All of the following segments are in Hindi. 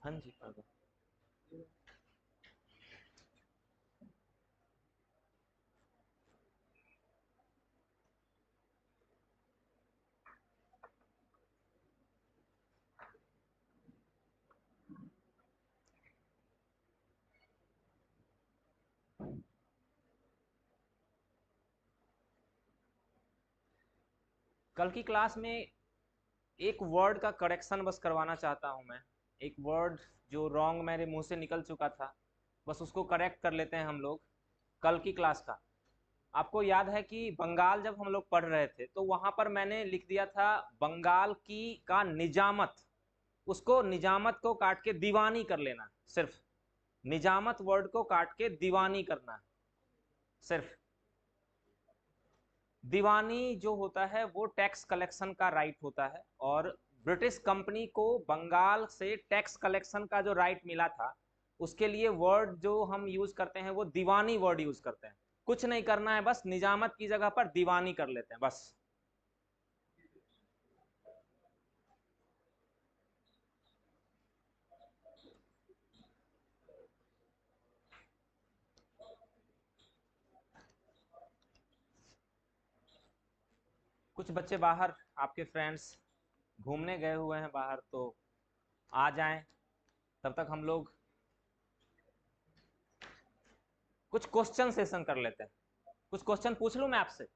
हाँ जी कर दो। कल की क्लास में एक वर्ड का करेक्शन बस करवाना चाहता हूं मैं। एक वर्ड जो रॉन्ग मेरे मुंह से निकल चुका था, बस उसको करेक्ट कर लेते हैं हम लोग। कल की क्लास का आपको याद है कि बंगाल जब हम लोग पढ़ रहे थे तो वहां पर मैंने लिख दिया था बंगाल की का निजामत। उसको निजामत को काट के दीवानी कर लेना, सिर्फ निजामत वर्ड को काट के दीवानी करना है। सिर्फ दीवानी जो होता है वो टैक्स कलेक्शन का राइट होता है, और ब्रिटिश कंपनी को बंगाल से टैक्स कलेक्शन का जो राइट मिला था उसके लिए वर्ड जो हम यूज करते हैं वो दीवानी वर्ड यूज करते हैं। कुछ नहीं करना है, बस निजामत की जगह पर दीवानी कर लेते हैं बस। कुछ बच्चे बाहर, आपके फ्रेंड्स घूमने गए हुए हैं बाहर, तो आ जाएं, तब तक हम लोग कुछ क्वेश्चन सेशन कर लेते हैं। कुछ क्वेश्चन पूछ लूं मैं आपसे,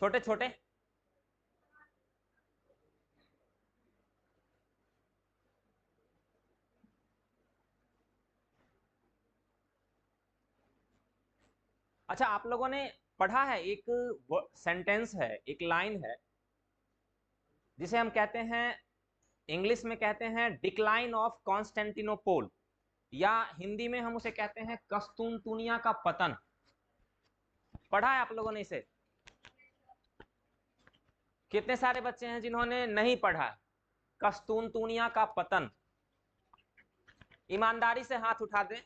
छोटे छोटे। अच्छा, आप लोगों ने पढ़ा है एक सेंटेंस है, एक लाइन है जिसे हम कहते हैं, इंग्लिश में कहते हैं डिक्लाइन ऑफ कॉन्स्टेंटिनोपोल, या हिंदी में हम उसे कहते हैं कस्तूनतुनिया का पतन। पढ़ा है आप लोगों ने इसे? कितने सारे बच्चे हैं जिन्होंने नहीं पढ़ा? कस्तूनतुनिया का पतन, ईमानदारी से हाथ उठा दें,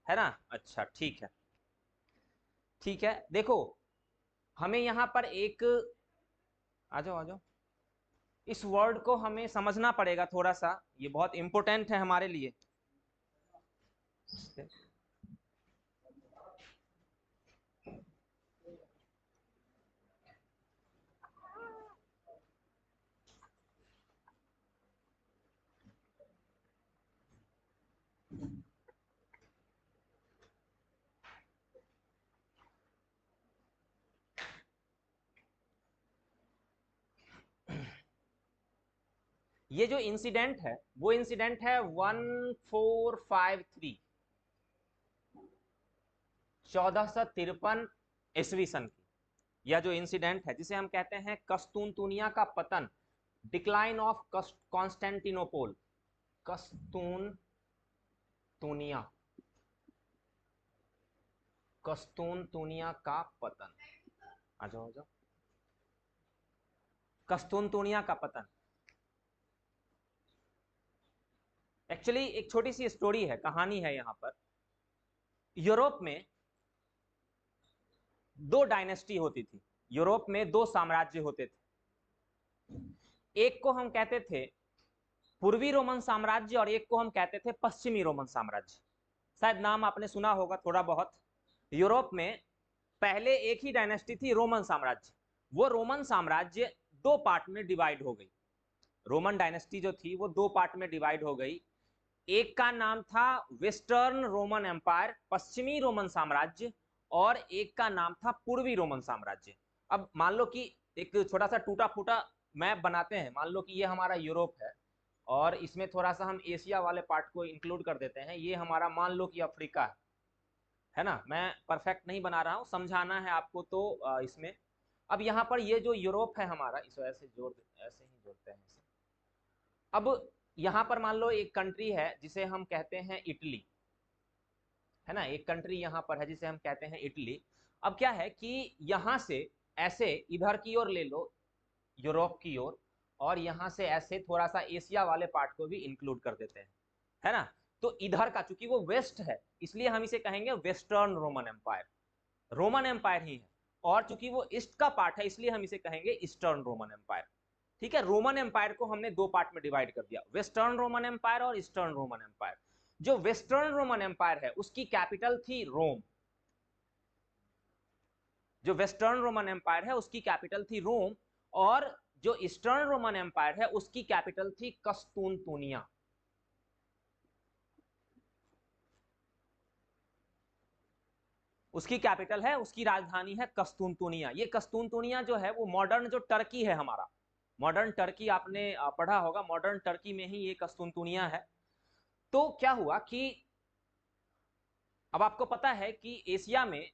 है ना? अच्छा ठीक है, ठीक है। देखो, हमें यहां पर एक, आ जाओ आ जाओ, इस वर्ड को हमें समझना पड़ेगा थोड़ा सा, ये बहुत इंपॉर्टेंट है हमारे लिए। ये जो इंसिडेंट है वो इंसिडेंट है 1453, 1453 ईस्वी सन की। यह जो इंसिडेंट है जिसे हम कहते हैं कस्तूनतुनिया का पतन, डिक्लाइन ऑफ कॉन्स्टेंटिनोपोल, कस्तूनतुनिया, कस्तूनतुनिया का पतन। आ जाओ आ जाओ, कस्तूनतुनिया का पतन। एक्चुअली एक छोटी सी स्टोरी है, कहानी है यहां पर। यूरोप में दो डायनेस्टी होती थी, यूरोप में दो साम्राज्य होते थे। एक को हम कहते थे पूर्वी रोमन साम्राज्य, और एक को हम कहते थे पश्चिमी रोमन साम्राज्य। शायद नाम आपने सुना होगा थोड़ा बहुत। यूरोप में पहले एक ही डायनेस्टी थी, रोमन साम्राज्य। वो रोमन साम्राज्य दो पार्ट में डिवाइड हो गई। रोमन डायनेस्टी जो थी वो दो पार्ट में डिवाइड हो गई। एक का नाम था वेस्टर्न रोमन एम्पायर, पश्चिमी रोमन साम्राज्य, और एक का नाम था पूर्वी रोमन साम्राज्य। अब मान लो कि एक छोटा सा टूटा फूटा मैप बनाते हैं। मान लो कि ये हमारा यूरोप है, और इसमें थोड़ा सा हम एशिया वाले पार्ट को इंक्लूड कर देते हैं। ये हमारा मान लो कि अफ्रीका है ना। मैं परफेक्ट नहीं बना रहा हूं, समझाना है आपको तो इसमें। अब यहाँ पर ये जो यूरोप है हमारा, इस वजह से जोड़, ऐसे ही जोड़ते हैं इसे। अब यहां पर मान लो एक कंट्री है जिसे हम कहते हैं इटली, है ना। एक कंट्री यहां पर है जिसे हम कहते हैं इटली। अब क्या है कि यहां से ऐसे इधर की ओर ले लो, यूरोप की ओर, और यहां से ऐसे थोड़ा सा एशिया वाले पार्ट को भी इंक्लूड कर देते हैं, है ना। तो इधर का चूंकि वो वेस्ट है, इसलिए हम इसे कहेंगे western Roman empire, Roman empire ही है। और चूंकि वो ईस्ट का पार्ट है, इसलिए हम इसे कहेंगे ईस्टर्न रोमन एम्पायर। ठीक है, रोमन एम्पायर को हमने दो पार्ट में डिवाइड कर दिया, वेस्टर्न रोमन एम्पायर और ईस्टर्न रोमन एम्पायर। जो वेस्टर्न रोमन एम्पायर है उसकी कैपिटल थी रोम, जो वेस्टर्न रोमन एम्पायर है उसकी कैपिटल थी रोम, और जो ईस्टर्न रोमन एम्पायर है उसकी कैपिटल थी कस्तूनतुनिया। उसकी कैपिटल है, उसकी राजधानी है कस्तूनतुनिया। ये कस्तूनतुनिया जो है वो मॉडर्न जो टर्की है हमारा, मॉडर्न टर्की आपने पढ़ा होगा, मॉडर्न टर्की में ही ये कस्तूनतुनिया है। तो क्या हुआ कि अब आपको पता है कि एशिया में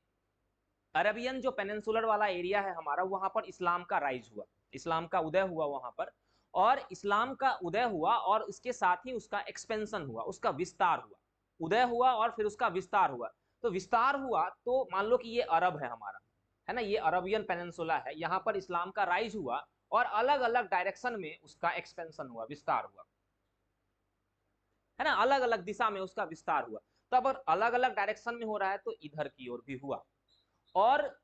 अरेबियन जो पेनिनसुलर वाला एरिया है हमारा, वहां पर इस्लाम का राइज हुआ, इस्लाम का उदय हुआ वहां पर, और इस्लाम का उदय हुआ और इसके साथ ही उसका एक्सपेंशन हुआ, उसका विस्तार हुआ। उदय हुआ और फिर उसका विस्तार हुआ। तो विस्तार हुआ तो मान लो कि ये अरब है हमारा, है ना, ये अरबियन पेनिनसुला है, यहाँ पर इस्लाम का राइज हुआ और अलग अलग डायरेक्शन में उसका एक्सपेंशन हुआ, विस्तार हुआ, है ना, अलग अलग दिशा में उसका विस्तार हुआ। तो अब अलग अलग डायरेक्शन में हो रहा है तो इधर की ओर भी हुआ, और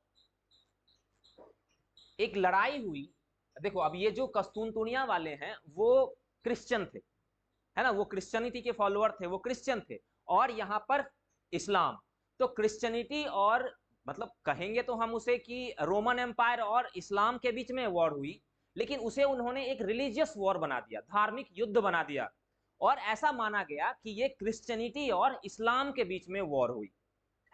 एक लड़ाई हुई। देखो अब ये जो कस्तूनतुनिया वाले हैं वो क्रिश्चियन थे, है ना, वो क्रिश्चियनिटी के फॉलोअर थे, वो क्रिश्चियन थे, और यहां पर इस्लाम। तो क्रिश्चियनिटी और मतलब कहेंगे तो हम उसे कि रोमन एम्पायर और इस्लाम के बीच में वॉर हुई, लेकिन उसे उन्होंने एक रिलीजियस वॉर बना दिया, धार्मिक युद्ध बना दिया, और ऐसा माना गया कि ये क्रिश्चियनिटी और इस्लाम के बीच में वॉर हुई,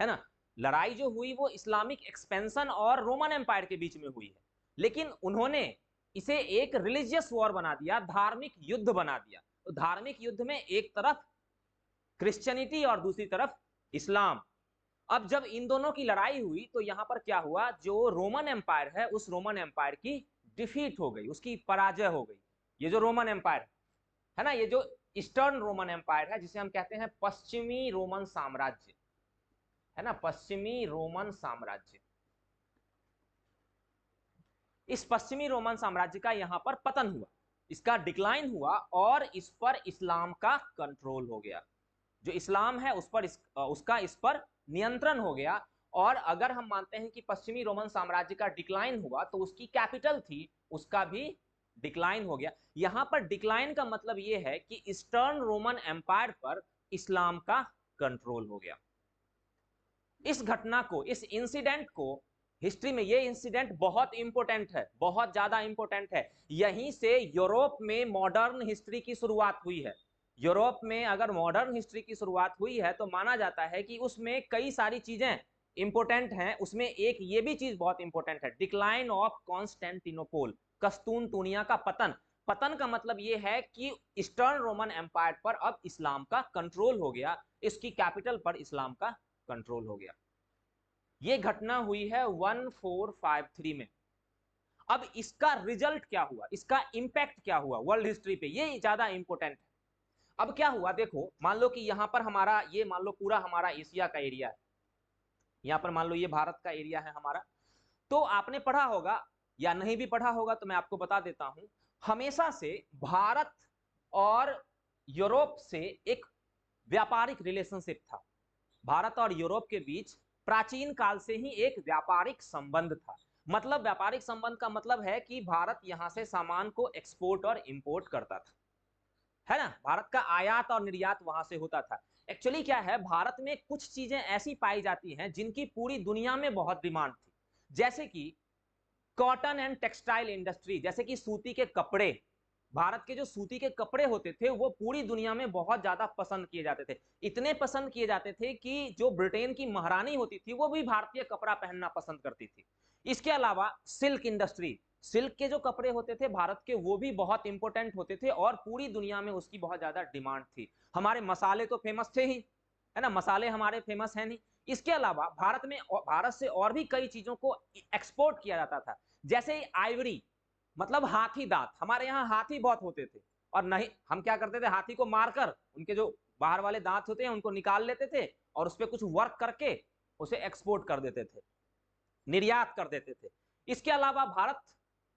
है ना। लड़ाई जो हुई वो इस्लामिक एक्सपेंशन और रोमन एम्पायर के बीच में हुई है, लेकिन उन्होंने इसे एक रिलीजियस वॉर बना दिया, धार्मिक युद्ध बना दिया। तो धार्मिक युद्ध में एक तरफ क्रिश्चियनिटी और दूसरी तरफ इस्लाम। अब जब इन दोनों की लड़ाई हुई तो यहां पर क्या हुआ, जो रोमन एम्पायर है उस रोमन एम्पायर की डिफीट हो गई, उसकी पराजय हो गई। ये जो रोमन एम्पायर है ना, ये जो ईस्टर्न रोमन एम्पायर है, जिसे हम कहते हैं पश्चिमी रोमन साम्राज्य, है ना, पश्चिमी रोमन साम्राज्य, इस पश्चिमी रोमन साम्राज्य का यहां पर पतन हुआ, इसका डिक्लाइन हुआ, और इस पर इस्लाम का कंट्रोल हो गया। जो इस्लाम है उस पर उसका इस पर नियंत्रण हो गया। और अगर हम मानते हैं कि पश्चिमी रोमन साम्राज्य का डिक्लाइन हुआ तो उसकी कैपिटल थी, उसका भी डिक्लाइन हो गया। यहां पर डिक्लाइन का मतलब यह है कि ईस्टर्न रोमन एम्पायर पर इस्लाम का कंट्रोल हो गया। इस घटना को, इस इंसिडेंट को हिस्ट्री में, ये इंसिडेंट बहुत इंपॉर्टेंट है, बहुत ज्यादा इंपॉर्टेंट है। यहीं से यूरोप में मॉडर्न हिस्ट्री की शुरुआत हुई है। यूरोप में अगर मॉडर्न हिस्ट्री की शुरुआत हुई है तो माना जाता है कि उसमें कई सारी चीजें इंपॉर्टेंट हैं। उसमें एक ये भी चीज बहुत इंपॉर्टेंट है, डिक्लाइन ऑफ कॉन्स्टेंटिनोपोल, कस्तूनतुनिया का पतन। पतन का मतलब यह है कि ईस्टर्न रोमन एम्पायर पर अब इस्लाम का कंट्रोल हो गया, इसकी कैपिटल पर इस्लाम का कंट्रोल हो गया। यह घटना हुई है 1453 में। अब इसका रिजल्ट क्या हुआ, इसका इंपैक्ट क्या हुआ वर्ल्ड हिस्ट्री पे, ये ज्यादा इंपॉर्टेंट है। अब क्या हुआ, देखो मान लो कि यहां पर हमारा, ये मान लो पूरा हमारा एशिया का एरिया है, यहां पर मान लो ये भारत का एरिया है हमारा। तो आपने पढ़ा होगा या नहीं भी पढ़ा होगा तो मैं आपको बता देता हूं, हमेशा से भारत और यूरोप से एक व्यापारिक रिलेशनशिप था। भारत और यूरोप के बीच प्राचीन काल से ही एक व्यापारिक संबंध था। मतलब व्यापारिक संबंध का मतलब है कि भारत यहां से सामान को एक्सपोर्ट और इंपोर्ट करता था, है ना, भारत का आयात और निर्यात वहां से होता था। एक्चुअली क्या है, भारत में कुछ चीजें ऐसी पाई जाती हैं जिनकी पूरी दुनिया में बहुत डिमांड थी, जैसे कि कॉटन एंड टेक्सटाइल इंडस्ट्री, जैसे कि सूती के कपड़े। भारत के जो सूती के कपड़े होते थे वो पूरी दुनिया में बहुत ज्यादा पसंद किए जाते थे, इतने पसंद किए जाते थे कि जो ब्रिटेन की महारानी होती थी वो भी भारतीय कपड़ा पहनना पसंद करती थी। इसके अलावा सिल्क इंडस्ट्री, सिल्क के जो कपड़े होते थे भारत के वो भी बहुत इंपॉर्टेंट होते थे और पूरी दुनिया में उसकी बहुत ज्यादा डिमांड थी। हमारे मसाले तो फेमस थे ही, है ना, मसाले हमारे फेमस है नहीं। इसके अलावा भारत में, भारत से और भी कई चीजों को एक्सपोर्ट किया जाता था, जैसे आइवरी, मतलब हाथी दांत। हमारे यहाँ हाथी बहुत होते थे, और नहीं, हम क्या करते थे, हाथी को मारकर उनके जो बाहर वाले दांत होते हैं उनको निकाल लेते थे और उस पर कुछ वर्क करके उसे एक्सपोर्ट कर देते थे, निर्यात कर देते थे। इसके अलावा भारत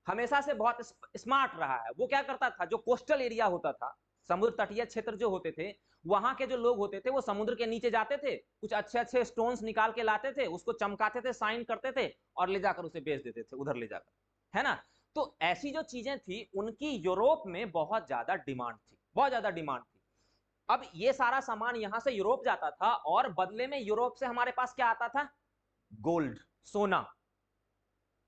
हमेशा से बहुत स्मार्ट रहा है। वो क्या करता था, जो कोस्टल एरिया होता था, समुद्र तटीय क्षेत्र जो होते थे, वहां के जो लोग होते थे वो समुद्र के नीचे जाते थे, कुछ अच्छे अच्छे स्टोन्स निकाल के लाते थे, उसको चमकाते थे, साइन करते थे और ले जाकर उसे बेच देते थे उधर ले जाकर, है ना। तो ऐसी जो चीजें थी उनकी यूरोप में बहुत ज्यादा डिमांड थी, बहुत ज्यादा डिमांड थी। अब ये सारा सामान यहां से यूरोप जाता था और बदले में यूरोप से हमारे पास क्या आता था? गोल्ड, सोना,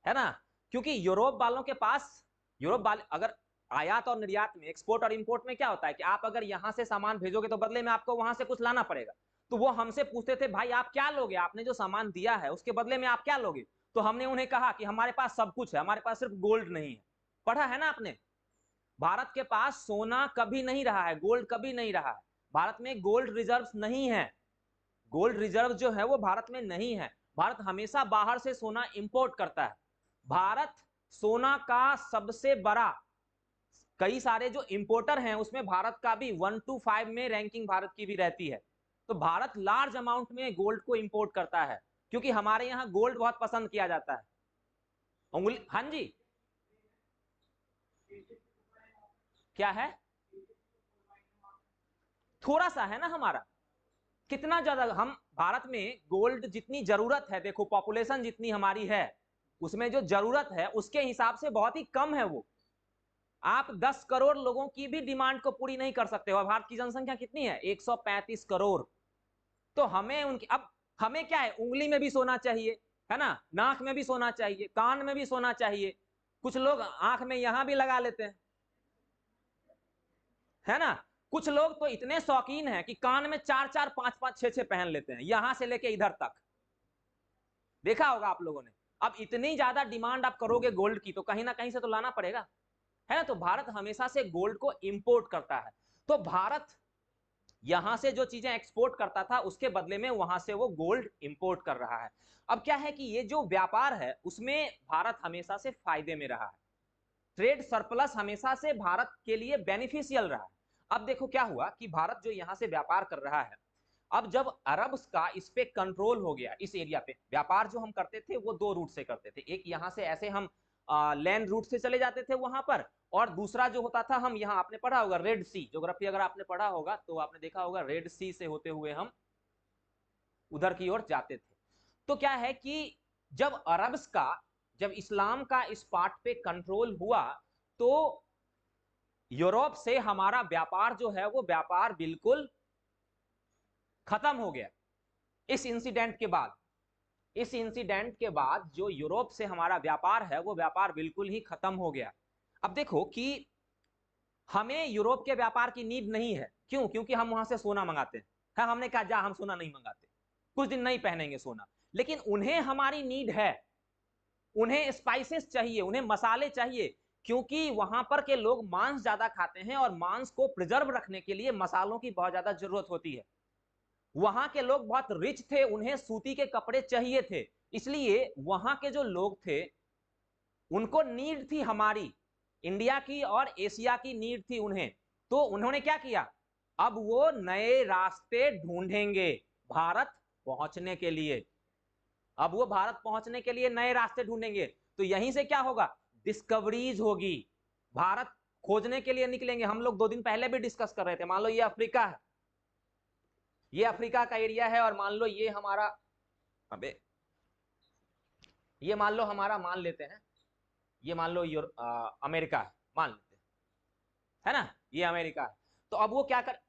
है ना। क्योंकि यूरोप वालों के पास, यूरोप वाले अगर आयात और निर्यात में, एक्सपोर्ट और इंपोर्ट में क्या होता है कि आप अगर यहां से सामान भेजोगे तो बदले में आपको वहां से कुछ लाना पड़ेगा। तो वो हमसे पूछते थे भाई आप क्या लोगे, आपने जो सामान दिया है उसके बदले में आप क्या लोगे? तो हमने उन्हें कहा कि हमारे पास सब कुछ है, हमारे पास सिर्फ गोल्ड नहीं है। पढ़ा है ना आपने, भारत के पास सोना कभी नहीं रहा है, गोल्ड कभी नहीं रहा है। भारत में गोल्ड रिजर्व नहीं है, गोल्ड रिजर्व जो है वो भारत में नहीं है। भारत हमेशा बाहर से सोना इंपोर्ट करता है। भारत सोना का सबसे बड़ा, कई सारे जो इंपोर्टर हैं उसमें भारत का भी 1 to 5 में रैंकिंग भारत की भी रहती है। तो भारत लार्ज अमाउंट में गोल्ड को इंपोर्ट करता है क्योंकि हमारे यहां गोल्ड बहुत पसंद किया जाता है। उंगली, हाँ जी, क्या है? थोड़ा सा है ना हमारा, कितना ज्यादा हम भारत में गोल्ड जितनी जरूरत है, देखो पॉपुलेशन जितनी हमारी है उसमें जो जरूरत है उसके हिसाब से बहुत ही कम है वो। आप 10 करोड़ लोगों की भी डिमांड को पूरी नहीं कर सकते हो। भारत की जनसंख्या कितनी है? 135 करोड़। तो हमें उनकी, अब हमें क्या है, उंगली में भी सोना चाहिए, है ना, नाक में भी सोना चाहिए, कान में भी सोना चाहिए, कुछ लोग आंख में यहां भी लगा लेते हैं, है ना। कुछ लोग तो इतने शौकीन हैं कि कान में 4 4 5 5 6 6 पहन लेते हैं, यहां से लेके इधर तक, देखा होगा आप लोगों ने। अब इतनी ज्यादा डिमांड आप करोगे गोल्ड की तो कहीं ना कहीं से तो लाना पड़ेगा, है ना। तो भारत हमेशा से गोल्ड को इंपोर्ट करता है। तो भारत यहां से जो चीजें एक्सपोर्ट करता था उसके बदले में वहां से वो गोल्ड इंपोर्ट कर रहा है। अब क्या है कि ये जो व्यापार है उसमें भारत हमेशा से फायदे में रहा है। ट्रेड सरप्लस हमेशा से भारत के लिए बेनिफिशियल रहा है। अब देखो क्या हुआ कि भारत जो यहां से व्यापार कर रहा है, अब जब अरब का इस पे कंट्रोल हो गया, इस एरिया पे व्यापार जो हम करते थे वो दो रूट से करते थे। एक यहां से ऐसे हम लैंड रूट से चले जाते थे वहां पर, और दूसरा जो होता था हम यहाँ, आपने पढ़ा होगा रेड सी, ज्योग्राफी अगर आपने पढ़ा होगा तो आपने देखा होगा रेड सी से होते हुए हम उधर की ओर जाते थे। तो क्या है कि जब अरब्स का, जब इस्लाम का इस पार्ट पे कंट्रोल हुआ तो यूरोप से हमारा व्यापार जो है वो व्यापार बिल्कुल खत्म हो गया। इस इंसिडेंट के बाद, इस इंसिडेंट के बाद जो यूरोप से हमारा व्यापार है वो व्यापार बिल्कुल ही खत्म हो गया। अब देखो कि हमें यूरोप के व्यापार की नीड नहीं है, क्यों? क्योंकि हम वहां से सोना मंगाते हैं। हाँ, हमने कहा जा हम सोना नहीं मंगाते, कुछ दिन नहीं पहनेंगे सोना। लेकिन उन्हें हमारी नीड है, उन्हें स्पाइसेस चाहिए, उन्हें मसाले चाहिए, क्योंकि वहां पर के लोग मांस ज्यादा खाते हैं और मांस को प्रिजर्व रखने के लिए मसालों की बहुत ज्यादा जरूरत होती है। वहां के लोग बहुत रिच थे, उन्हें सूती के कपड़े चाहिए थे, इसलिए वहां के जो लोग थे उनको नीड थी हमारी, इंडिया की और एशिया की नीड थी उन्हें। तो उन्होंने क्या किया, अब वो नए रास्ते ढूंढेंगे भारत पहुंचने के लिए। अब वो भारत पहुंचने के लिए नए रास्ते ढूंढेंगे। तो यहीं से क्या होगा, डिस्कवरीज होगी, भारत खोजने के लिए निकलेंगे। हम लोग 2 दिन पहले भी डिस्कस कर रहे थे, मान लो ये अफ्रीका है, ये अफ्रीका का एरिया है, और मान लो ये हमारा, अबे ये मान लो हमारा, मान लेते हैं ये मान लो अमेरिका है, मान लेते हैं, है ना, ये अमेरिका है। तो अब वो क्या कर,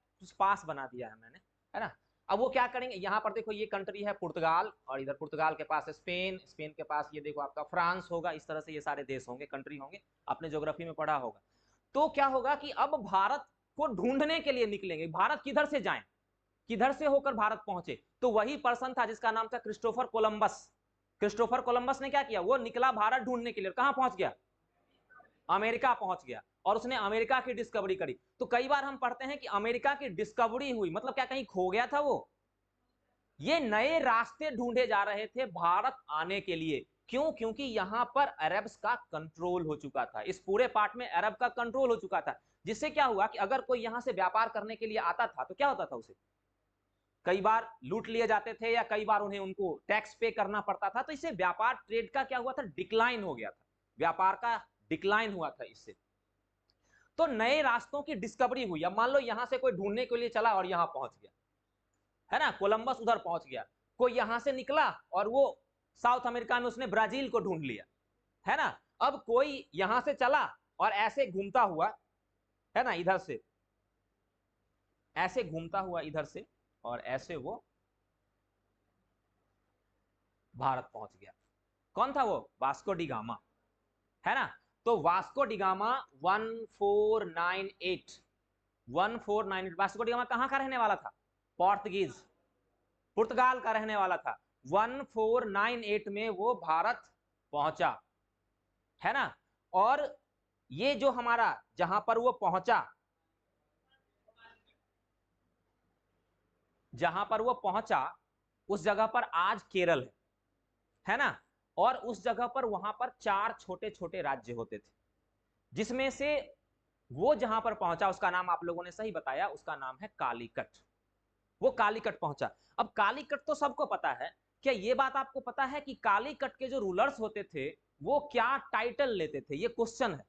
पास बना दिया है मैंने, है ना। अब वो क्या करेंगे, यहां पर देखो ये कंट्री है पुर्तगाल, और इधर पुर्तगाल के पास स्पेन, स्पेन के पास ये देखो आपका फ्रांस होगा। इस तरह से ये सारे देश होंगे, कंट्री होंगे, आपने ज्योग्राफी में पढ़ा होगा। तो क्या होगा कि अब भारत को ढूंढने के लिए निकलेंगे, भारत किधर से जाएं, किधर से होकर भारत पहुंचे। तो वही पर्सन था जिसका नाम था क्रिस्टोफर कोलंबस। क्रिस्टोफर कोलंबस ने क्या किया, वो निकला भारत ढूंढने के लिए, कहां पहुंच गया, अमेरिका पहुंच गया, और उसने अमेरिका की डिस्कवरी करी। तो कई बार हम पढ़ते हैं कि अमेरिका की डिस्कवरी हुई, मतलब क्या कहीं खो गया था वो? ये नए रास्ते ढूंढे जा रहे थे भारत आने के लिए। क्यों? क्योंकि यहां पर अरब्स का कंट्रोल हो चुका था, इस पूरे पार्ट में अरब का कंट्रोल हो चुका था। जिससे क्या हुआ कि अगर कोई यहां से व्यापार करने के लिए आता था तो क्या होता था, उसे कई बार लूट लिए जाते थे, या कई बार उन्हें उनको टैक्स पे करना पड़ता था। तो इससे व्यापार, ट्रेड का क्या हुआ था, डिक्लाइन हो गया था, व्यापार का डिक्लाइन हुआ था इससे। तो नए रास्तों की डिस्कवरी हुई। अब मान लो यहां से कोई ढूंढने के लिए चला और यहां पहुंच गया, है ना, कोलंबस उधर पहुंच गया। कोई यहां से निकला और वो साउथ अमेरिका में उसने ब्राजील को ढूंढ लिया, है ना। अब कोई यहां से चला और ऐसे घूमता हुआ, है ना, इधर से ऐसे घूमता हुआ इधर से, और ऐसे वो भारत पहुंच गया। कौन था वो? वास्को डी गामा, है ना। तो Vasco D gamma 1498 Vasco D gamma कहां का रहने वाला था? पोर्तुगीज, पुर्तगाल का रहने वाला था। 1498 में वो भारत पहुंचा, है ना। और ये जो हमारा जहां पर वो पहुंचा, उस जगह पर आज केरल है ना। और उस जगह पर वहां पर 4 छोटे छोटे राज्य होते थे, जिसमें से वो जहां पर पहुंचा उसका नाम आप लोगों ने सही बताया, उसका नाम है कालीकट। वो कालीकट पहुंचा। अब कालीकट तो सबको पता है, क्या ये बात आपको पता है कि कालीकट के जो रूलर्स होते थे वो क्या टाइटल लेते थे? ये क्वेश्चन है।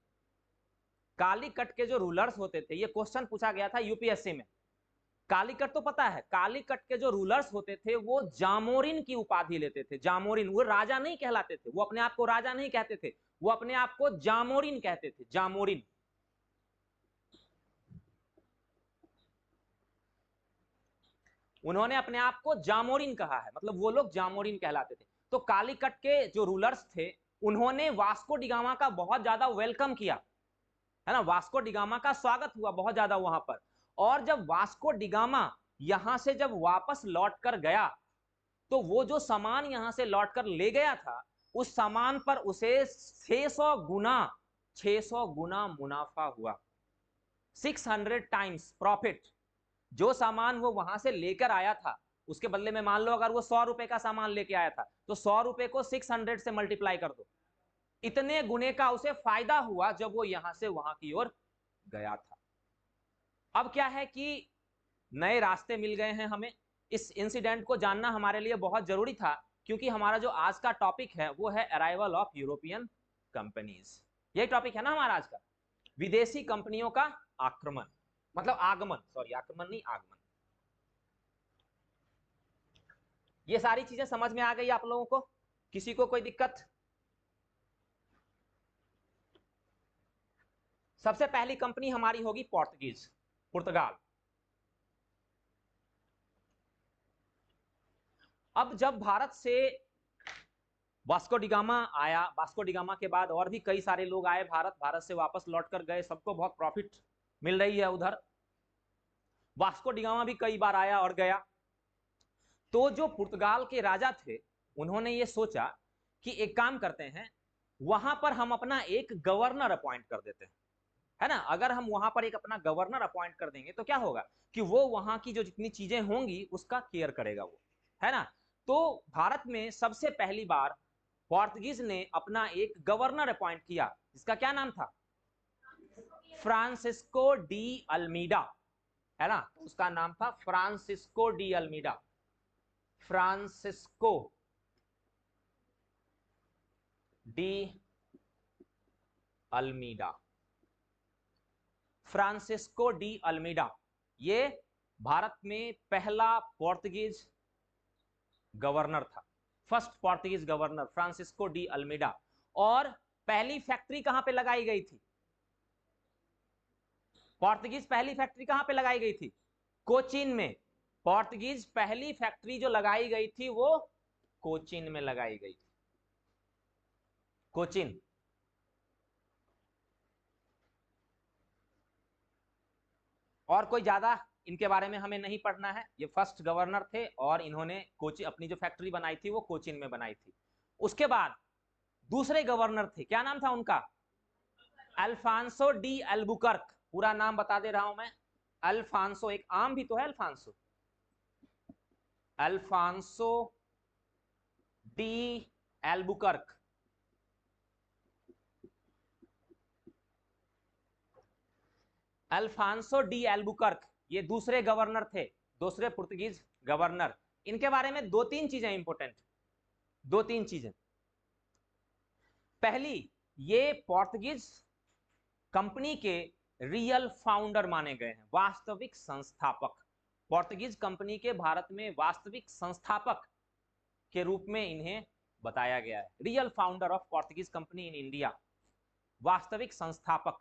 कालीकट के जो रूलर्स होते थे, ये क्वेश्चन पूछा गया था यूपीएससी में। कालीकट तो पता है, कालीकट के जो रूलर्स होते थे वो जामोरिन की उपाधि लेते थे। जामोरिन, वो राजा नहीं कहलाते थे, वो अपने आप को राजा नहीं कहते थे, वो अपने आप को जामोरिन कहते थे, जामोरिन। उन्होंने अपने आप को जामोरिन कहा है, मतलब वो लोग जामोरिन कहलाते थे। तो कालीकट के जो रूलर्स थे उन्होंने वास्को डिगामा का बहुत ज्यादा वेलकम किया, है ना। वास्को डिगामा का स्वागत हुआ बहुत ज्यादा वहां पर। और जब वास्को डिगामा यहां से जब वापस लौट कर गया, तो वो जो सामान यहां से लौट कर ले गया था, उस सामान पर उसे 600 गुना मुनाफा हुआ। 600 टाइम्स प्रॉफिट। जो सामान वो वहां से लेकर आया था, उसके बदले में मान लो अगर वो 100 रुपए का सामान लेके आया था, तो 100 रुपए को 600 से मल्टीप्लाई कर दो, इतने गुने का उसे फायदा हुआ जब वो यहां से वहां की ओर गया था। अब क्या है कि नए रास्ते मिल गए हैं हमें। इस इंसिडेंट को जानना हमारे लिए बहुत जरूरी था, क्योंकि हमारा जो आज का टॉपिक है वो है अराइवल ऑफ यूरोपियन कंपनीज। यही टॉपिक है ना हमारा आज का, विदेशी कंपनियों का आक्रमण, मतलब आगमन, सॉरी आक्रमण नहीं, आगमन। ये सारी चीजें समझ में आ गई आप लोगों को? किसी को कोई दिक्कत? सबसे पहली कंपनी हमारी होगी पोर्तुगीज, पुर्तगाल। अब जब भारत से वास्को डिगामा आया, वास्को डिगामा के बाद और भी कई सारे लोग आए भारत, भारत से वापस लौट कर गए, सबको बहुत प्रॉफिट मिल रही है उधर। वास्को डिगामा भी कई बार आया और गया। तो जो पुर्तगाल के राजा थे उन्होंने ये सोचा कि एक काम करते हैं, वहां पर हम अपना एक गवर्नर अपॉइंट कर देते हैं, है ना। अगर हम वहां पर एक अपना गवर्नर अपॉइंट कर देंगे तो क्या होगा कि वो वहां की जो जितनी चीजें होंगी उसका केयर करेगा वो, है ना। तो भारत में सबसे पहली बार पोर्तुगीज ने अपना एक गवर्नर अपॉइंट किया, जिसका क्या नाम था? फ्रांसिस्को डी अल्मीडा, है ना। तो उसका नाम था Francisco de Almeida. Francisco de Almeida, Francisco de Almeida, ये भारत में पहला पोर्तुगीज गवर्नर था। First Portuguese governor Francisco de Almeida. और पहली फैक्ट्री कहां पे लगाई गई थी? पोर्तुगीज पहली फैक्ट्री कहां पे लगाई गई थी? कोचीन में। पोर्तुगीज पहली फैक्ट्री जो लगाई गई थी वो कोचीन में लगाई गई थी, कोचीन। और कोई ज्यादा इनके बारे में हमें नहीं पढ़ना है, ये फर्स्ट गवर्नर थे और इन्होंने कोची अपनी जो फैक्ट्री बनाई थी वो कोचीन में बनाई थी। उसके बाद दूसरे गवर्नर थे, क्या नाम था उनका? Alfonso de Albuquerque. पूरा नाम बता दे रहा हूं मैं, अल्फांसो, एक आम भी तो है Alphonso, Alfonso de Albuquerque. Alfonso de Albuquerque ये दूसरे गवर्नर थे, दूसरे पुर्तगीज गवर्नर। इनके बारे में दो तीन चीजें इंपॉर्टेंट, दो तीन चीजें। पहली, ये पोर्तुगीज कंपनी के रियल फाउंडर माने गए हैं, वास्तविक संस्थापक। पोर्तुगीज कंपनी के भारत में वास्तविक संस्थापक के रूप में इन्हें बताया गया है, real founder of Portuguese company in India, वास्तविक संस्थापक।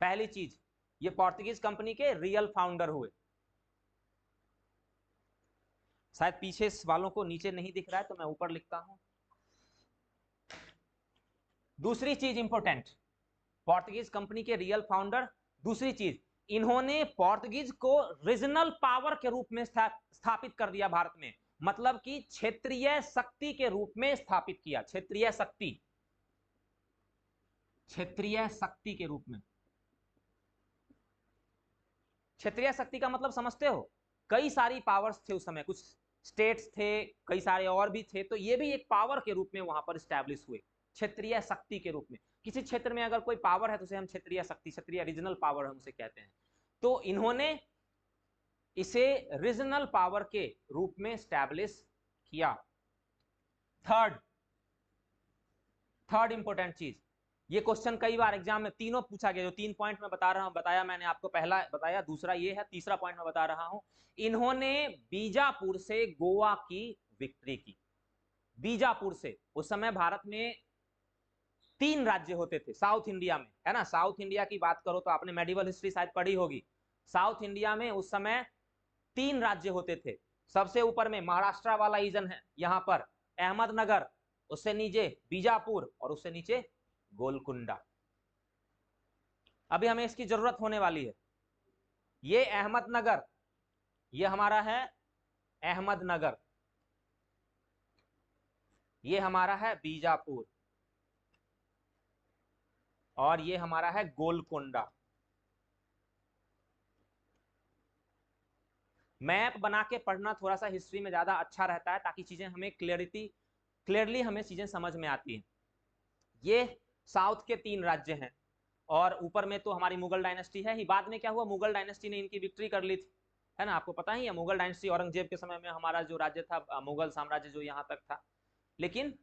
पहली चीज, ये पोर्तुगीज कंपनी के रियल फाउंडर हुए। शायद पीछे वालों को नीचे नहीं दिख रहा है तो मैं ऊपर लिखता हूं। दूसरी चीज इंपॉर्टेंट, पोर्तुगीज कंपनी के रियल फाउंडर। दूसरी चीज, इन्होंने पोर्तुगीज को रीजनल पावर के रूप में स्थापित कर दिया भारत में, मतलब कि क्षेत्रीय शक्ति के रूप में स्थापित किया। क्षेत्रीय शक्ति, क्षेत्रीय शक्ति के रूप में। क्षेत्रीय शक्ति का मतलब समझते हो, कई सारी पावर्स थे उस समय, कुछ स्टेट्स थे, कई सारे और भी थे, तो ये भी एक पावर के रूप में वहां पर स्टैब्लिश हुए, क्षेत्रीय शक्ति के रूप में। किसी क्षेत्र में अगर कोई पावर है तो उसे हम क्षेत्रीय शक्ति, क्षेत्रीय रीजनल पावर हम उसे कहते हैं। तो इन्होंने इसे रीजनल पावर के रूप में स्टैब्लिश किया। थर्ड इंपॉर्टेंट चीज, ये क्वेश्चन कई बार एग्जाम में तीनों पूछा गया, जो 3 पॉइंट में बता रहा हूं, बताया मैंने आपको, पहला बताया, दूसरा ये है, तीसरा पॉइंट में बता रहा हूं। इन्होंने बीजापुर से गोवा की विक्ट्री की। बीजापुर से, उस समय भारत में 3 राज्य होते थे साउथ इंडिया में, है ना। साउथ इंडिया की बात करो तो आपने मेडिवल हिस्ट्री शायद पढ़ी होगी। साउथ इंडिया में उस समय 3 राज्य होते थे। सबसे ऊपर में महाराष्ट्र वाला रीजन है, यहां पर अहमदनगर, उससे नीचे बीजापुर और उससे नीचे गोलकुंडा। अभी हमें इसकी जरूरत होने वाली है। ये अहमदनगर, ये हमारा है अहमदनगर, ये हमारा है बीजापुर, और ये हमारा है गोलकुंडा। मैप बना के पढ़ना थोड़ा सा हिस्ट्री में ज्यादा अच्छा रहता है, ताकि चीजें हमें क्लियरली हमें चीजें समझ में आती हैं। ये साउथ के 3 राज्य हैं, और ऊपर में तो हमारी मुगल डायनेस्टी है ही। बाद में क्या हुआ, मुगल डायनेस्टी ने इनकी विक्ट्री कर ली थी, है ना, आपको पता ही है। मुगल डायनेस्टी, औरंगजेब के समय में हमारा जो राज्य था, मुगल साम्राज्य जो यहाँ तक था। लेकिन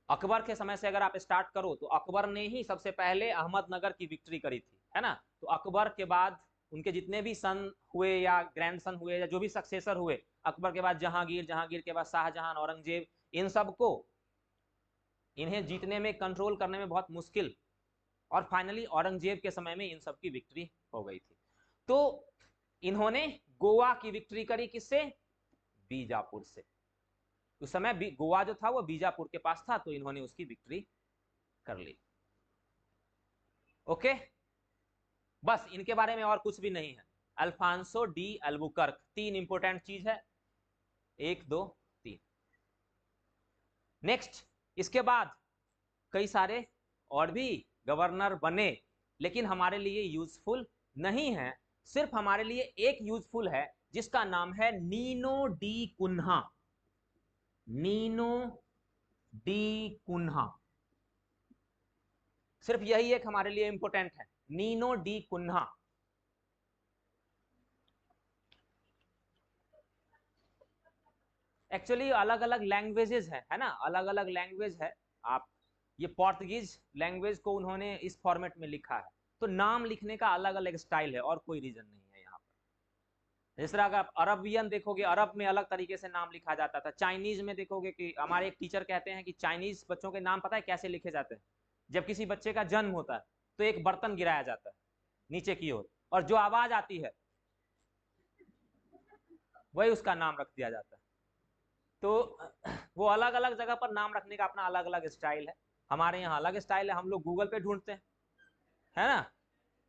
अकबर के समय से अगर आप स्टार्ट करो तो अकबर ने ही सबसे पहले अहमदनगर की विक्ट्री करी थी, है ना। तो अकबर के बाद उनके जितने भी सन हुए या ग्रैंड सन हुए या जो भी सक्सेसर हुए, अकबर के बाद जहांगीर, जहांगीर के बाद शाहजहां, औरंगजेब, इन सबको, इन्हें जीतने में, कंट्रोल करने में बहुत मुश्किल, और फाइनली औरंगजेब के समय में इन सब की विक्ट्री हो गई थी। तो इन्होंने गोवा की विक्ट्री करी, किससे, बीजापुर से। उस समय गोवा जो था वो बीजापुर के पास था, तो इन्होंने उसकी विक्ट्री कर ली। ओके, बस इनके बारे में और कुछ भी नहीं है। अल्फांसो डी अल्बुकर्क, 3 इंपोर्टेंट चीज है, 1 2 3। नेक्स्ट, इसके बाद कई सारे और भी गवर्नर बने, लेकिन हमारे लिए यूजफुल नहीं है। सिर्फ हमारे लिए एक यूजफुल है, जिसका नाम है Nuno da Cunha. Nuno da Cunha, सिर्फ यही एक हमारे लिए इंपॉर्टेंट है, नीनो डी कुन्हा। एक्चुअली अलग अलग लैंग्वेजेस है ना, अलग अलग लैंग्वेज है। आप, ये पोर्तुगीज लैंग्वेज को उन्होंने इस फॉर्मेट में लिखा है, तो नाम लिखने का अलग अलग स्टाइल है, और कोई रीजन नहीं है यहाँ पर। जिस तरह अगर आप अरबियन देखोगे, अरब में अलग तरीके से नाम लिखा जाता था। चाइनीज में देखोगे कि हमारे एक टीचर कहते हैं कि चाइनीज बच्चों के नाम पता है कैसे लिखे जाते हैं। जब किसी बच्चे का जन्म होता है तो एक बर्तन गिराया जाता है नीचे की ओर, और जो आवाज आती है वही उसका नाम रख दिया जाता है। तो वो अलग अलग जगह पर नाम रखने का अपना अलग अलग स्टाइल है। हमारे यहाँ अलग स्टाइल है, हम लोग गूगल पे ढूंढते हैं, है ना।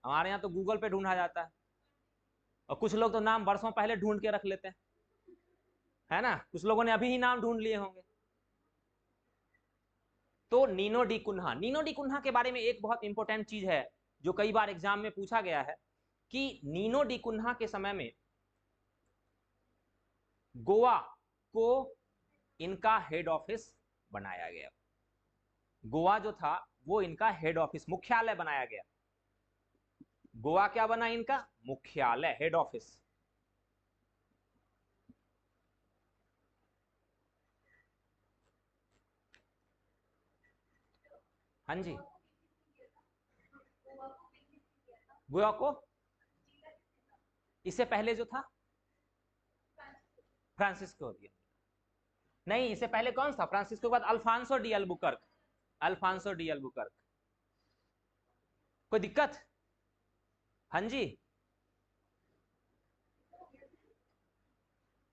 हमारे यहाँ तो गूगल पे ढूंढा जाता है, और कुछ लोग तो नाम बरसों पहले ढूंढ के रख लेते हैं, है ना। कुछ लोगों ने अभी ही नाम ढूंढ लिए होंगे। तो Nuno da Cunha, Nuno da Cunha के बारे में एक बहुत इंपॉर्टेंट चीज है, जो कई बार एग्जाम में पूछा गया है, कि नीनो डी कुन्हा के समय में गोवा को इनका हेड ऑफिस बनाया गया। गोवा जो था वो इनका हेड ऑफिस, मुख्यालय बनाया गया। गोवा क्या बना, इनका मुख्यालय, हेड ऑफिस। हाँ जी, गोवा को इससे पहले जो था फ्रांसिस्को दिया। नहीं, इससे पहले कौन था? फ्रांसिस्को के बाद Alfonso de Albuquerque. Alfonso de Albuquerque. कोई दिक्कत? हाँ जी।